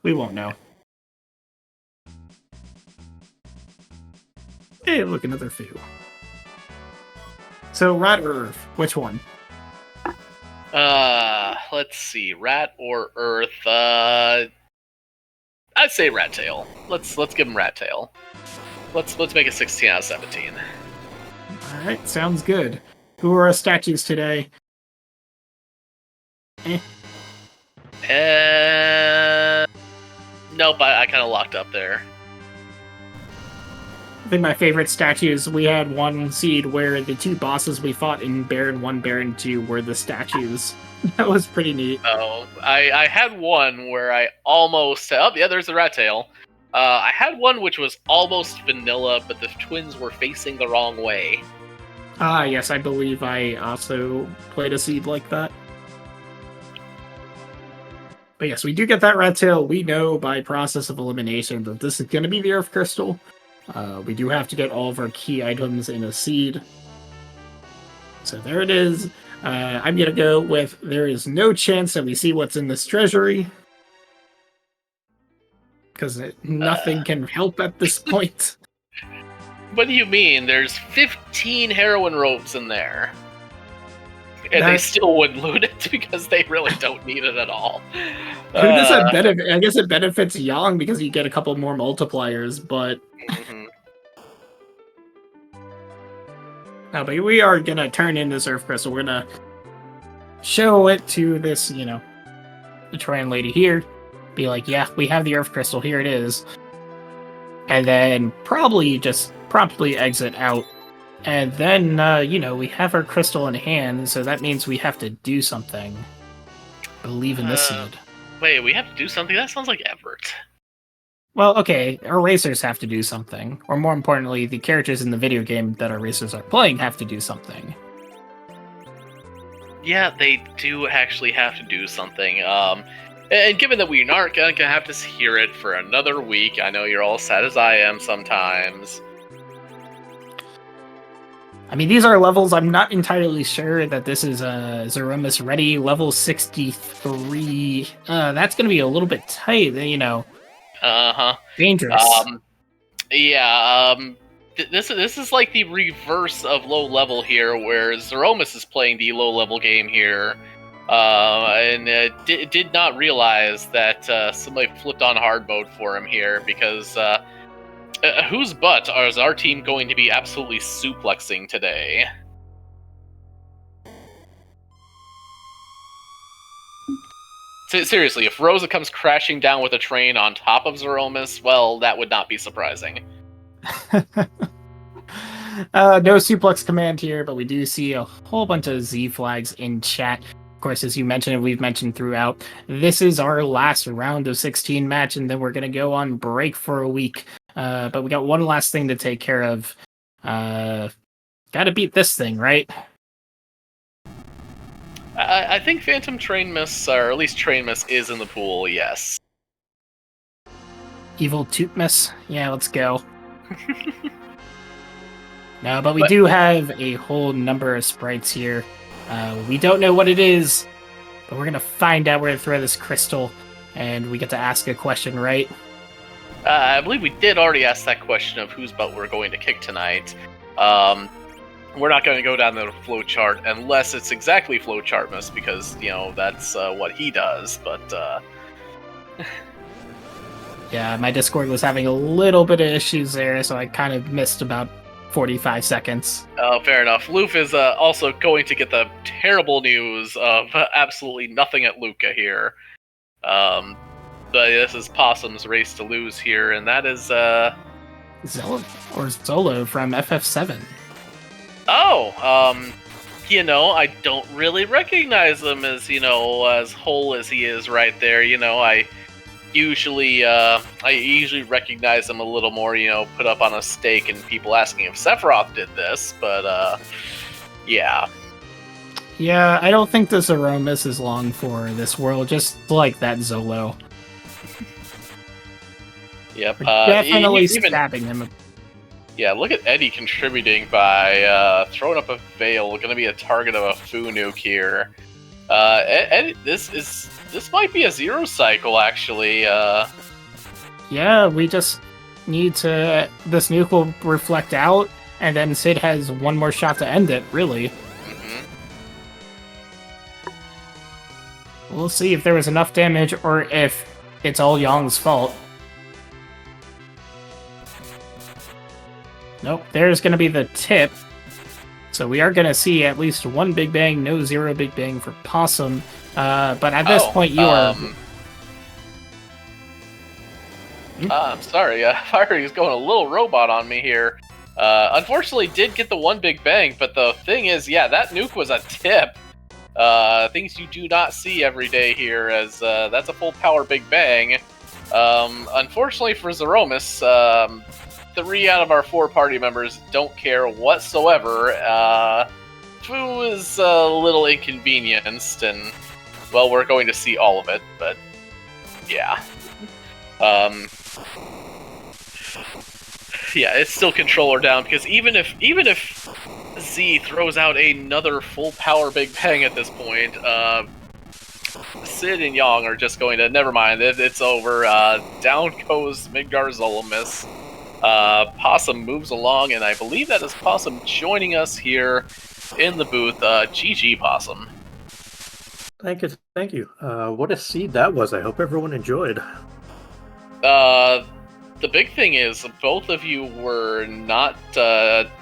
We won't know. Hey, look, another Foo. So, Rat or Earth? Which one? Let's see. Rat or Earth? I'd say Rat Tail. Let's give him Rat Tail. Let's make it 16 out of 17. All right, sounds good. Who are our statues today? Nope, I kind of locked up there. I think my favorite statues, we had one seed where the two bosses we fought in Baron 1, Baron 2 were the statues. That was pretty neat. Oh, I had one where I almost... Oh, yeah, there's the Rat Tail. I had one which was almost vanilla, but the twins were facing the wrong way. Ah, yes, I believe I also played a seed like that. But yes, we do get that rat tail. We know by process of elimination that this is going to be the Earth Crystal. We do have to get all of our key items in a seed. So there it is. I'm going to go with there is no chance that we see what's in this treasury. Because nothing can help at this point. What do you mean? There's 15 heroin robes in there. And they still wouldn't loot it because they really don't need it at all. Who does that benefit? I guess it benefits Yang because you get a couple more multipliers, but... No, but we are going to turn in this Earth Crystal. We're going to show it to this, the Troyan lady here. Be like, yeah, we have the Earth Crystal. Here it is. And then probably just promptly exit out. And then, we have our crystal in hand, so that means we have to do something. Believe in this seed. Wait, we have to do something? That sounds like effort. Well, okay, our racers have to do something. Or more importantly, the characters in the video game that our racers are playing have to do something. Yeah, they do actually have to do something. And given that we aren't going to have to hear it for another week, I know you're all sad as I am sometimes. I mean, these are levels, I'm not entirely sure that this is Zeromus Ready, level 63. That's going to be a little bit tight, Uh-huh. Dangerous. This is like the reverse of low level here, where Zeromus is playing the low level game here. And did not realize that somebody flipped on hard mode for him here, because whose butt is our team going to be absolutely suplexing today? Seriously, if Rosa comes crashing down with a train on top of Zeromus, well, that would not be surprising. No suplex command here, but we do see a whole bunch of Z flags in chat. Of course, as you mentioned, and we've mentioned throughout, this is our last round of 16 match, and then we're going to go on break for a week. But we got one last thing to take care of. Gotta beat this thing, right? I think Phantom Train Miss, or at least Train Miss, is in the pool, yes. Evil Tootmas? Yeah, let's go. No, but we do have a whole number of sprites here. We don't know what it is, but we're gonna find out where to throw this crystal, and we get to ask a question, right? I believe we did already ask that question of whose butt we're going to kick tonight. We're not going to go down the flowchart unless it's exactly flowchartmas, because, that's what he does, but... Yeah, my Discord was having a little bit of issues there, so I kind of missed about 45 seconds. Oh, fair enough. LUF is also going to get the terrible news of absolutely nothing at Luca here. But this is Possum's race to lose here, and that is Zolo from FF7. Oh, I don't really recognize him as, as whole as he is right there. I usually recognize him a little more, put up on a stake and people asking if Sephiroth did this, but, yeah. Yeah, I don't think the Zeromus is long for this world, just like that Zolo. Yep. Definitely stabbing him. Yeah, look at Eddie contributing by throwing up a veil. Going to be a target of a Fu nuke here. Eddie, this might be a zero cycle, actually. Yeah, we just need to... This nuke will reflect out, and then Sid has one more shot to end it, really. Mm-hmm. We'll see if there was enough damage, or if it's all Yong's fault. Nope. There's going to be the tip. So we are going to see at least one Big Bang, no 0 Big Bang for Possum. But at this point, you are... I'm sorry, Fiery is going a little robot on me here. Unfortunately, did get the 1 Big Bang, but the thing is, yeah, that nuke was a tip. Things you do not see every day here, as that's a full power Big Bang. Unfortunately for Zeromus, 3 out of our 4 party members don't care whatsoever. Fu is a little inconvenienced, and, well, we're going to see all of it, but yeah. Yeah, it's still controller down, because even if Z throws out another full power Big Bang at this point, Sid and Yang are just going to, never mind, it's over. Down goes Midgar Zolomus. Possum moves along, and I believe that is Possum joining us here in the booth. GG, Possum. Thank you. What a seed that was. I hope everyone enjoyed. The big thing is, both of you were not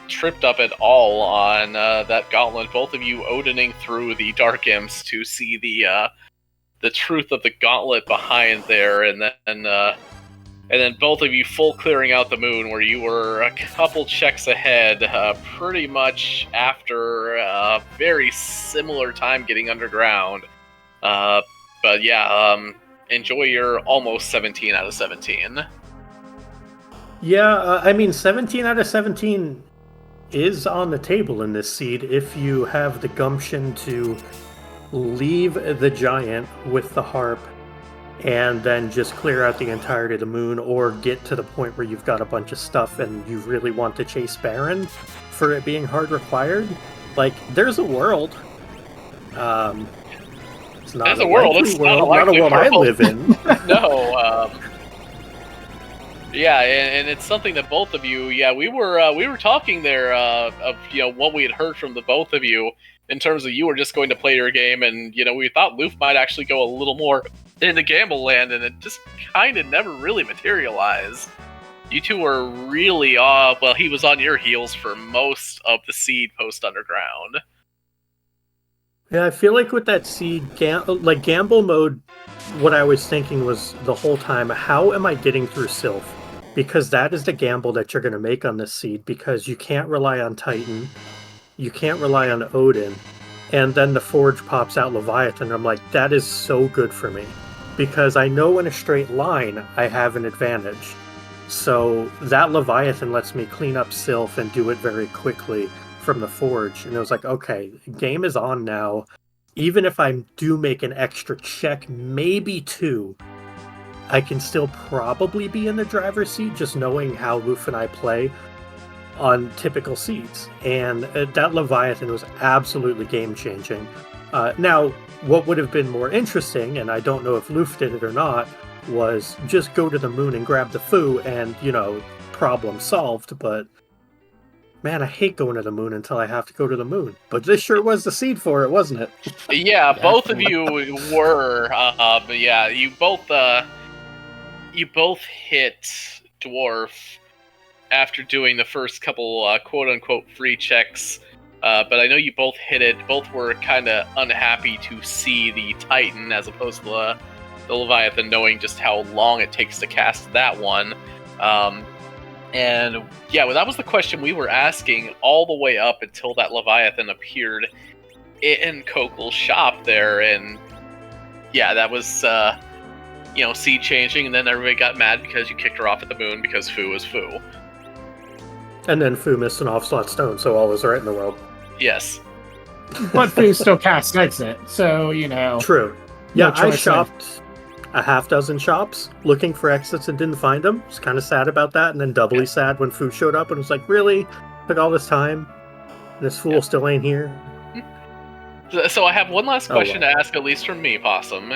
tripped up at all on that gauntlet. Both of you Odining through the Dark Imps to see the truth of the gauntlet behind there, and then both of you full clearing out the moon, where you were a couple checks ahead, pretty much after a very similar time getting underground. But yeah, enjoy your almost 17 out of 17. Yeah, I mean, 17 out of 17 is on the table in this seed if you have the gumption to leave the giant with the harp and then just clear out the entirety of the moon, or get to the point where you've got a bunch of stuff and you really want to chase Baron for it being hard required. Like, there's a world. It's not there's a world. It's world, not a world I live in. No. Yeah, and it's something that both of you, we were talking there of what we had heard from the both of you in terms of you were just going to play your game, and we thought LUF might actually go a little more into Gamble Land, and it just kind of never really materialized. You two were really he was on your heels for most of the seed post Underground. Yeah, I feel like with that seed, gamble mode, what I was thinking was the whole time, how am I getting through Sylph? Because that is the gamble that you're going to make on this seed, because you can't rely on Titan, you can't rely on Odin, and then the Forge pops out Leviathan. I'm like, that is so good for me, because I know in a straight line I have an advantage. So that Leviathan lets me clean up Sylph and do it very quickly from the Forge, and it was like, okay, game is on now. Even if I do make an extra check, maybe 2, I can still probably be in the driver's seat, just knowing how LUF and I play on typical seeds. And that Leviathan was absolutely game-changing. Now, what would have been more interesting, and I don't know if LUF did it or not, was just go to the moon and grab the Fu and, problem solved, but man, I hate going to the moon until I have to go to the moon. But this sure was the seed for it, wasn't it? Yeah, both of you were. But yeah, you both hit Dwarf after doing the first couple quote-unquote free checks. But I know you both hit it. Both were kind of unhappy to see the Titan as opposed to the Leviathan, knowing just how long it takes to cast that one. And yeah, well, that was the question we were asking all the way up until that Leviathan appeared in Coco's shop there. And yeah, that was, seed changing. And then everybody got mad because you kicked her off at the moon because Fu is Fu. And then Fu missed an off-slot stone, so all was right in the world. Yes. But Fu still casts exit, so, True. Yeah, I shopped a half dozen shops looking for exits and didn't find them. Was kind of sad about that, and then doubly sad when Fu showed up and was like, really? Took all this time? This fool still ain't here? So I have one last question to ask, at least from me, Possum.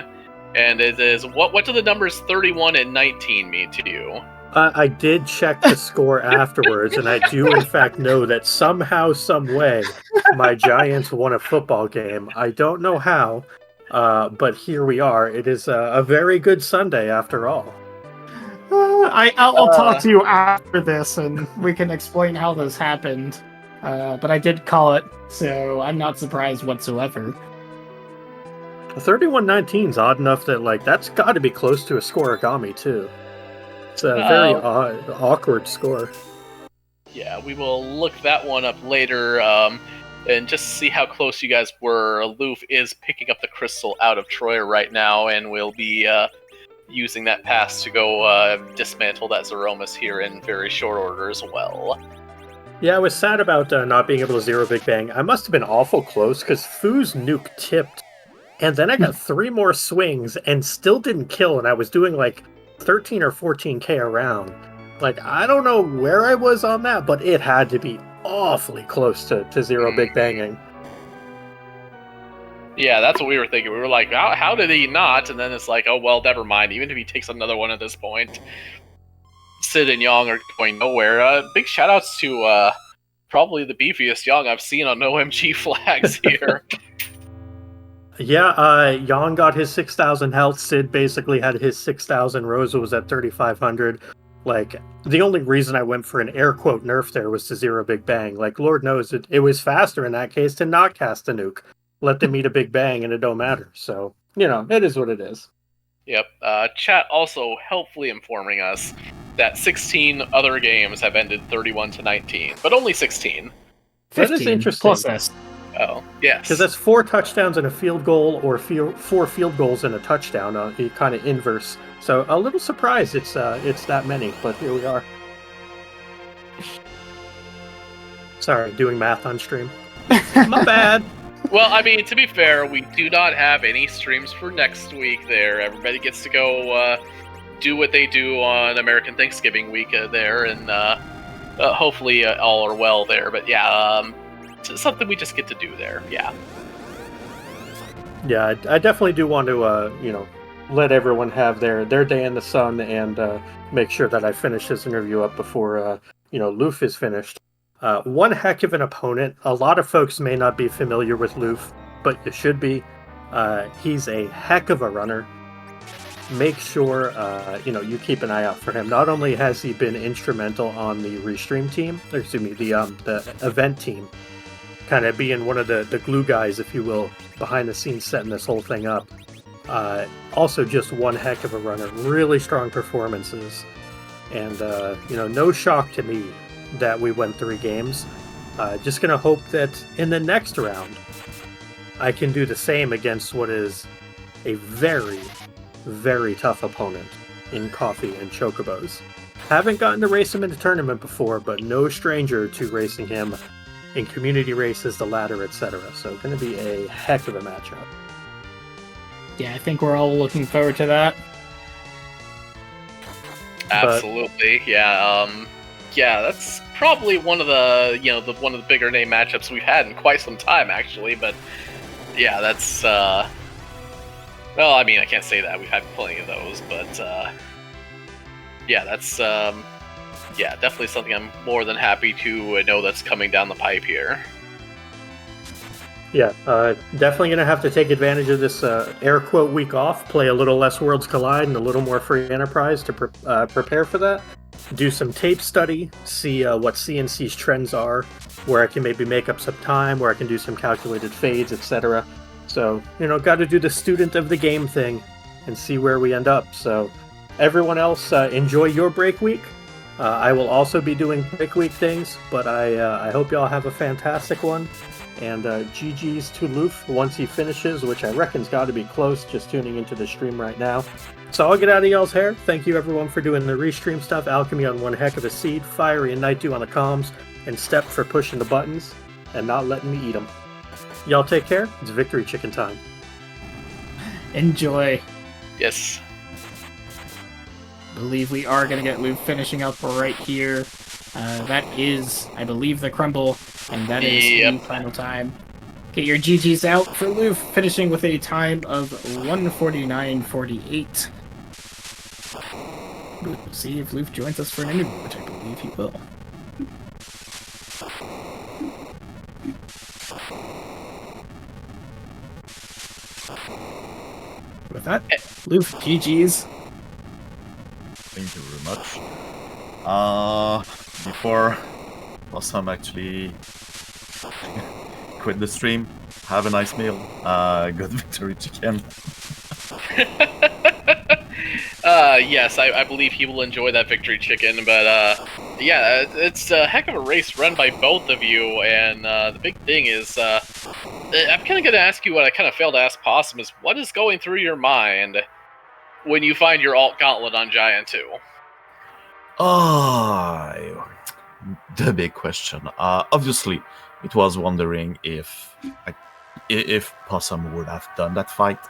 And it is, what do the numbers 31 and 19 mean to you? I did check the score afterwards, and I do in fact know that somehow, some way, my Giants won a football game. I don't know how, but here we are. It is a very good Sunday after all. I'll talk to you after this, and we can explain how this happened. But I did call it, so I'm not surprised whatsoever. 3119 is odd enough that, like, that's got to be close to a scoregami, too. It's a very awkward score. Yeah, we will look that one up later, and just see how close you guys were. LUF is picking up the crystal out of Troy right now, and we'll be using that pass to go dismantle that Zeromus here in very short order as well. Yeah, I was sad about not being able to zero Big Bang. I must have been awful close, because Fu's nuke tipped, and then I got 3 more swings and still didn't kill, and I was doing like 13 or 14k a round. Like, I don't know where I was on that, but it had to be awfully close to zero Big Banging. Yeah, that's what we were thinking. We were like, how did he not? And then it's like, oh, well, never mind. Even if he takes another one at this point, Sid and Yang are going nowhere. Big shout-outs to probably the beefiest Yang I've seen on OMG flags here. Yeah, Yang got his 6,000 health. Sid basically had his 6,000. Rosa was at 3,500. Like, the only reason I went for an air quote nerf there was to zero Big Bang. Like, Lord knows it was faster in that case to not cast a nuke. Let them eat a Big Bang and it don't matter. So, you know, it is what it is. Yep. Chat also helpfully informing us that 16 other games have ended 31-19, but only 16. 15 that is interesting. Plus S. Oh, yes. Because that's 4 touchdowns and a field goal, or 4 field goals and a touchdown. Kind of inverse. So a little surprised it's that many, but here we are. Sorry, doing math on stream. My bad. Well, I mean, to be fair, we do not have any streams for next week there. Everybody gets to go do what they do on American Thanksgiving week there, and hopefully all are well there. But yeah, it's something we just get to do there. Yeah. Yeah, I definitely do want to, let everyone have their day in the sun, and make sure that I finish this interview up before, LUF is finished. One heck of an opponent. A lot of folks may not be familiar with LUF, but you should be. He's a heck of a runner. Make sure, you keep an eye out for him. Not only has he been instrumental on the Restream team, the event team, kind of being one of the glue guys, if you will, behind the scenes setting this whole thing up. Also just one heck of a runner. Really strong performances. And, no shock to me that we went 3 games. Just going to hope that in the next round, I can do the same against what is a very, very tough opponent in Coffee and Chocobos. Haven't gotten to race him in a tournament before, but no stranger to racing him in community races, the ladder, etc. So going to be a heck of a matchup. Yeah, I think we're all looking forward to that. Absolutely, yeah. Yeah, that's probably one of the one of the bigger name matchups we've had in quite some time, actually. But yeah, that's well, I mean, I can't say that we've had plenty of those, but yeah, that's definitely something I'm more than happy to know that's coming down the pipe here. Yeah, definitely going to have to take advantage of this air quote week off, play a little less Worlds Collide and a little more Free Enterprise to prepare for that. Do some tape study, see what CNC's trends are, where I can maybe make up some time, where I can do some calculated fades, etc. So, got to do the student of the game thing and see where we end up. So, everyone else, enjoy your break week. I will also be doing break week things, but I hope y'all have a fantastic one. And GG's to LUF once he finishes, which I reckon's got to be close, just tuning into the stream right now. So I'll get out of y'all's hair. Thank you everyone for doing the restream stuff. Alchemy on one heck of a seed, Fiery and Night Dew on the comms, and Step for pushing the buttons and not letting me eat them. Y'all take care. It's victory chicken time. Enjoy. Yes. I believe we are going to get LUF finishing up right here. That is, I believe, the crumble, and that is the final time. Get your GGs out for LUF, finishing with a time of 1:49.48. We'll see if LUF joins us for an interview, which I believe he will. With that, LUF, GGs. Thank you. much. Before Possum actually quit the stream, have a nice meal. Good victory chicken. Yes, I believe he will enjoy that victory chicken, but yeah, it's a heck of a race run by both of you, and the big thing is, I'm kind of going to ask you what I kind of failed to ask Possum is, what is going through your mind when you find your alt gauntlet on Giant 2? Oh, the big question. Obviously, it was wondering if Possum would have done that fight.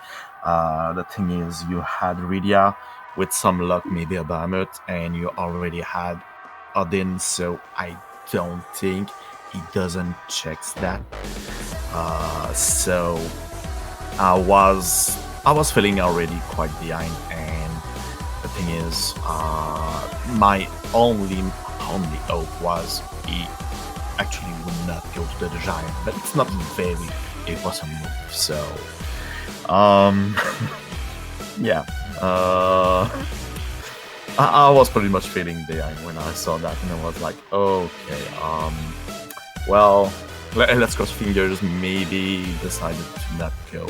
The thing is, you had Rydia, with some luck, maybe a Bahamut, and you already had Odin, so I don't think he doesn't check that. So I was feeling already quite behind, and the thing is, my only hope was he actually would not go to the giant, but it's not very a Possum move. So, yeah, I was pretty much feeling behind when I saw that, and I was like, okay, well, let's cross fingers. Maybe he decided to not go,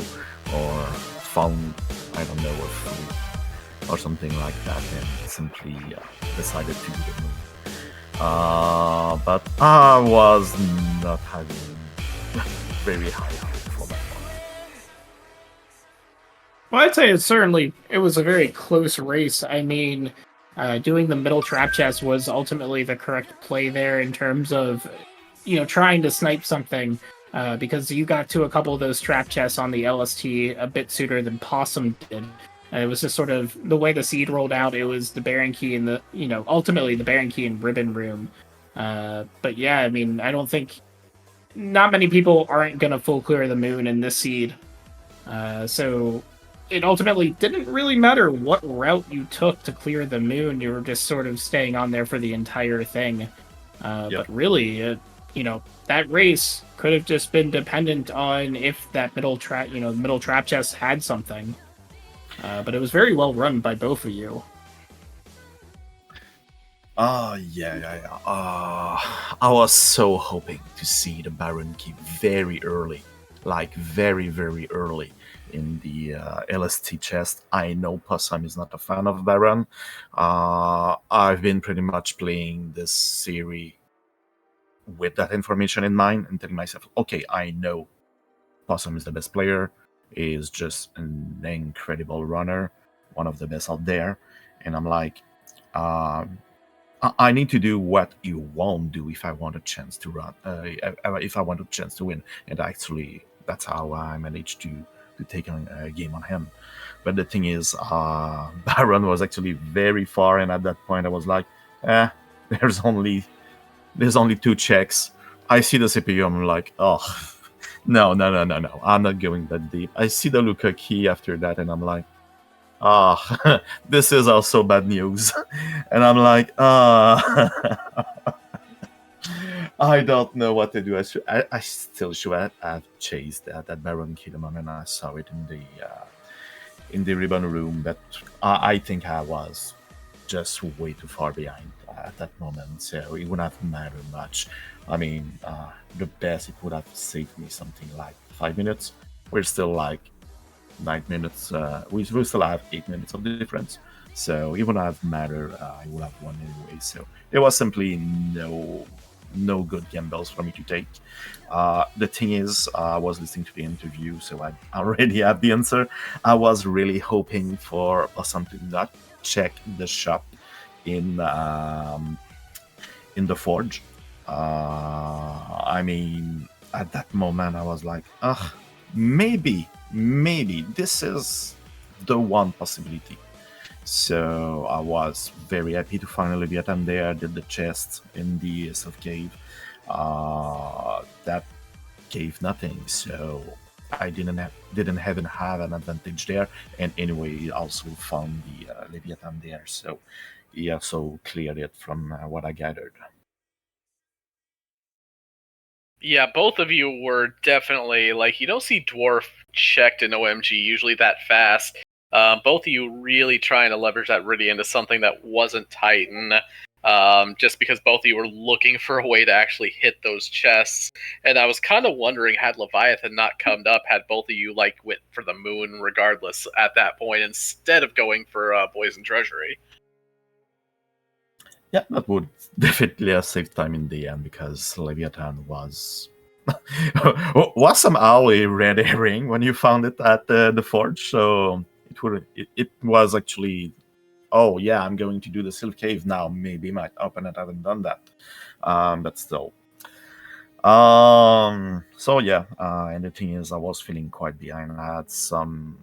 or found, I don't know, a food or something like that, and simply decided to do the move. But I was not having very high hope for that one. Well, I'd say it was a very close race. I mean, doing the middle trap chest was ultimately the correct play there in terms of, trying to snipe something, because you got to a couple of those trap chests on the LST a bit sooner than Possum did. It was just sort of the way the seed rolled out. It was the Baron Key and ultimately the Baron Key and Ribbon Room. But yeah, I mean, I don't think not many people aren't going to full clear the moon in this seed. So it ultimately didn't really matter what route you took to clear the moon. You were just sort of staying on there for the entire thing. But really, that race could have just been dependent on if that middle trap chest had something. But it was very well run by both of you. Yeah. I was so hoping to see the Baron Key very early, like very, very early in the LST chest. I know Possum is not a fan of Baron. I've been pretty much playing this series with that information in mind and telling myself, okay, I know Possum is the best player, is just an incredible runner, one of the best out there. And I'm like, I need to do what you won't do if I want a chance to run, if I want a chance to win. And actually, that's how I managed to take on a game on him. But the thing is, Baron was actually very far, and at that point I was like, there's only 2 checks. I see the CPU, I'm like, oh, no, I'm not going that deep. I see the Luca key after that, and I'm like, this is also bad news. And I'm like, I don't know what to do. I still should have chased that Baron key the moment I saw it in the ribbon room, but I think I was just way too far behind at that moment, so it wouldn't have mattered much. I mean, the best it would have saved me something like 5 minutes. We're still like 9 minutes. We still have 8 minutes of difference, so it wouldn't have mattered. I would have won anyway. So there was simply no good gambles for me to take. The thing is, I was listening to the interview, so I already have the answer. I was really hoping for something to not check the shop in the forge. I mean, at that moment, I was like, maybe this is the one possibility. So I was very happy to find Leviathan there. Did the chest in the Self Cave. That gave nothing, so I didn't even have an advantage there. And anyway, he also found the Leviathan there, so he also cleared it from what I gathered. Yeah, both of you were definitely, like, you don't see Dwarf checked in OMG usually that fast. Both of you really trying to leverage that Riddy into something that wasn't Titan, just because both of you were looking for a way to actually hit those chests. And I was kind of wondering, had Leviathan not come up, had both of you went for the moon regardless at that point instead of going for Poison Treasury. Yeah, that would definitely have saved time in the end because Leviathan was somehow a red herring when you found it at the forge. So it was actually, oh yeah, I'm going to do the Silk Cave now. Maybe might open it. I haven't done that, but still. So yeah, and the thing is, I was feeling quite behind. I had some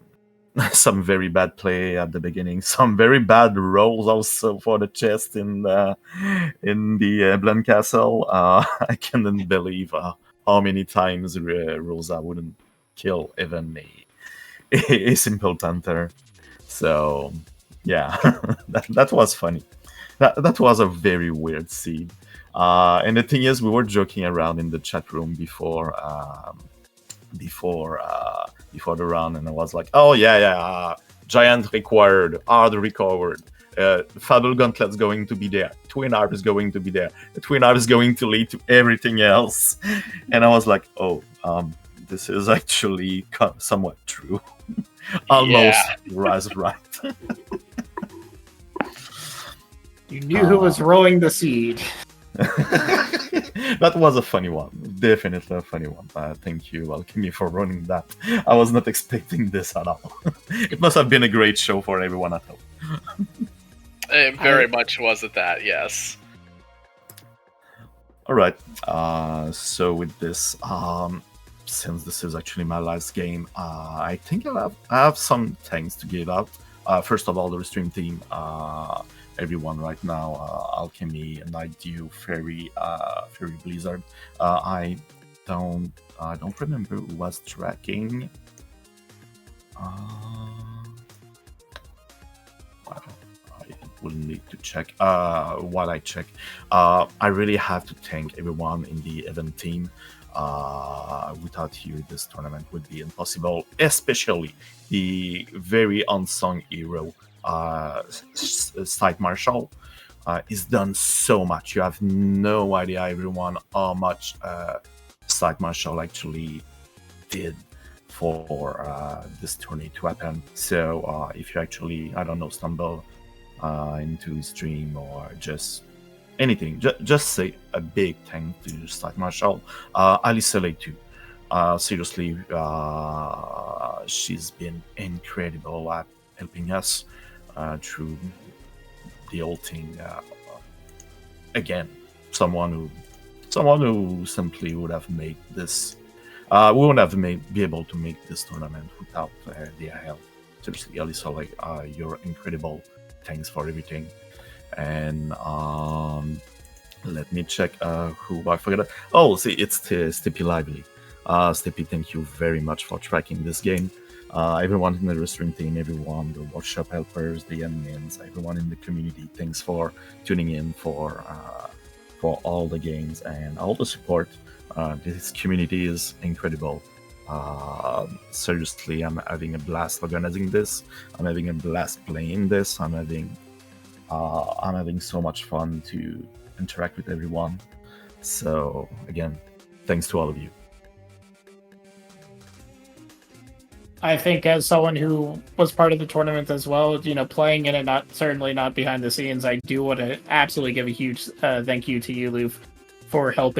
very bad play at the beginning, some very bad rolls also for the chest in the Blunt Castle. I couldn't believe how many times Rosa wouldn't kill even a simple Panther. So yeah, that was funny. That was a very weird scene. And the thing is, we were joking around in the chat room before the run, and I was like, oh yeah, giant required, hard recovered, Fable Gauntlet's going to be there, Twin Harp is going to be there, the Twin Harp is going to lead to everything else. And I was like, oh, this is actually somewhat true. Almost was right. You knew who was rowing the seed. That was a funny one. Definitely a funny one. Thank you, Alchemy, for running that. I was not expecting this at all. It must have been a great show for everyone at home. It very much was at that, yes. Alright, so with this, since this is actually my last game, I think I have some thanks to give out. First of all, the Restream team, everyone right now, Alchemy, Nightdew, Fairy Blizzard. I don't remember who was tracking. I will need to check. While I check, I really have to thank everyone in the event team. Without you, this tournament would be impossible, especially the very unsung hero, Site Marshal. He's done so much. You have no idea, everyone, how much Site Marshal actually did for this tourney to happen. So if you actually, I don't know, stumble into his stream or just anything, just say a big thank to Site Marshal. Alice too. Seriously, she's been incredible at helping us through the whole thing. Again, someone who simply would have made this. We wouldn't have be able to make this tournament without their help. Seriously, Alisa, you're incredible. Thanks for everything. And let me check who I forgot. Oh, see, it's Stippy Lively. Stippy, thank you very much for tracking this game. Everyone in the Restream team, everyone, the workshop helpers, the admins, everyone in the community, thanks for tuning in for all the games and all the support. This community is incredible. Seriously, I'm having a blast organizing this. I'm having a blast playing this. I'm having so much fun to interact with everyone. So again, thanks to all of you. I think as someone who was part of the tournament as well, playing in it, certainly not behind the scenes, I do want to absolutely give a huge thank you to you, Luf, for helping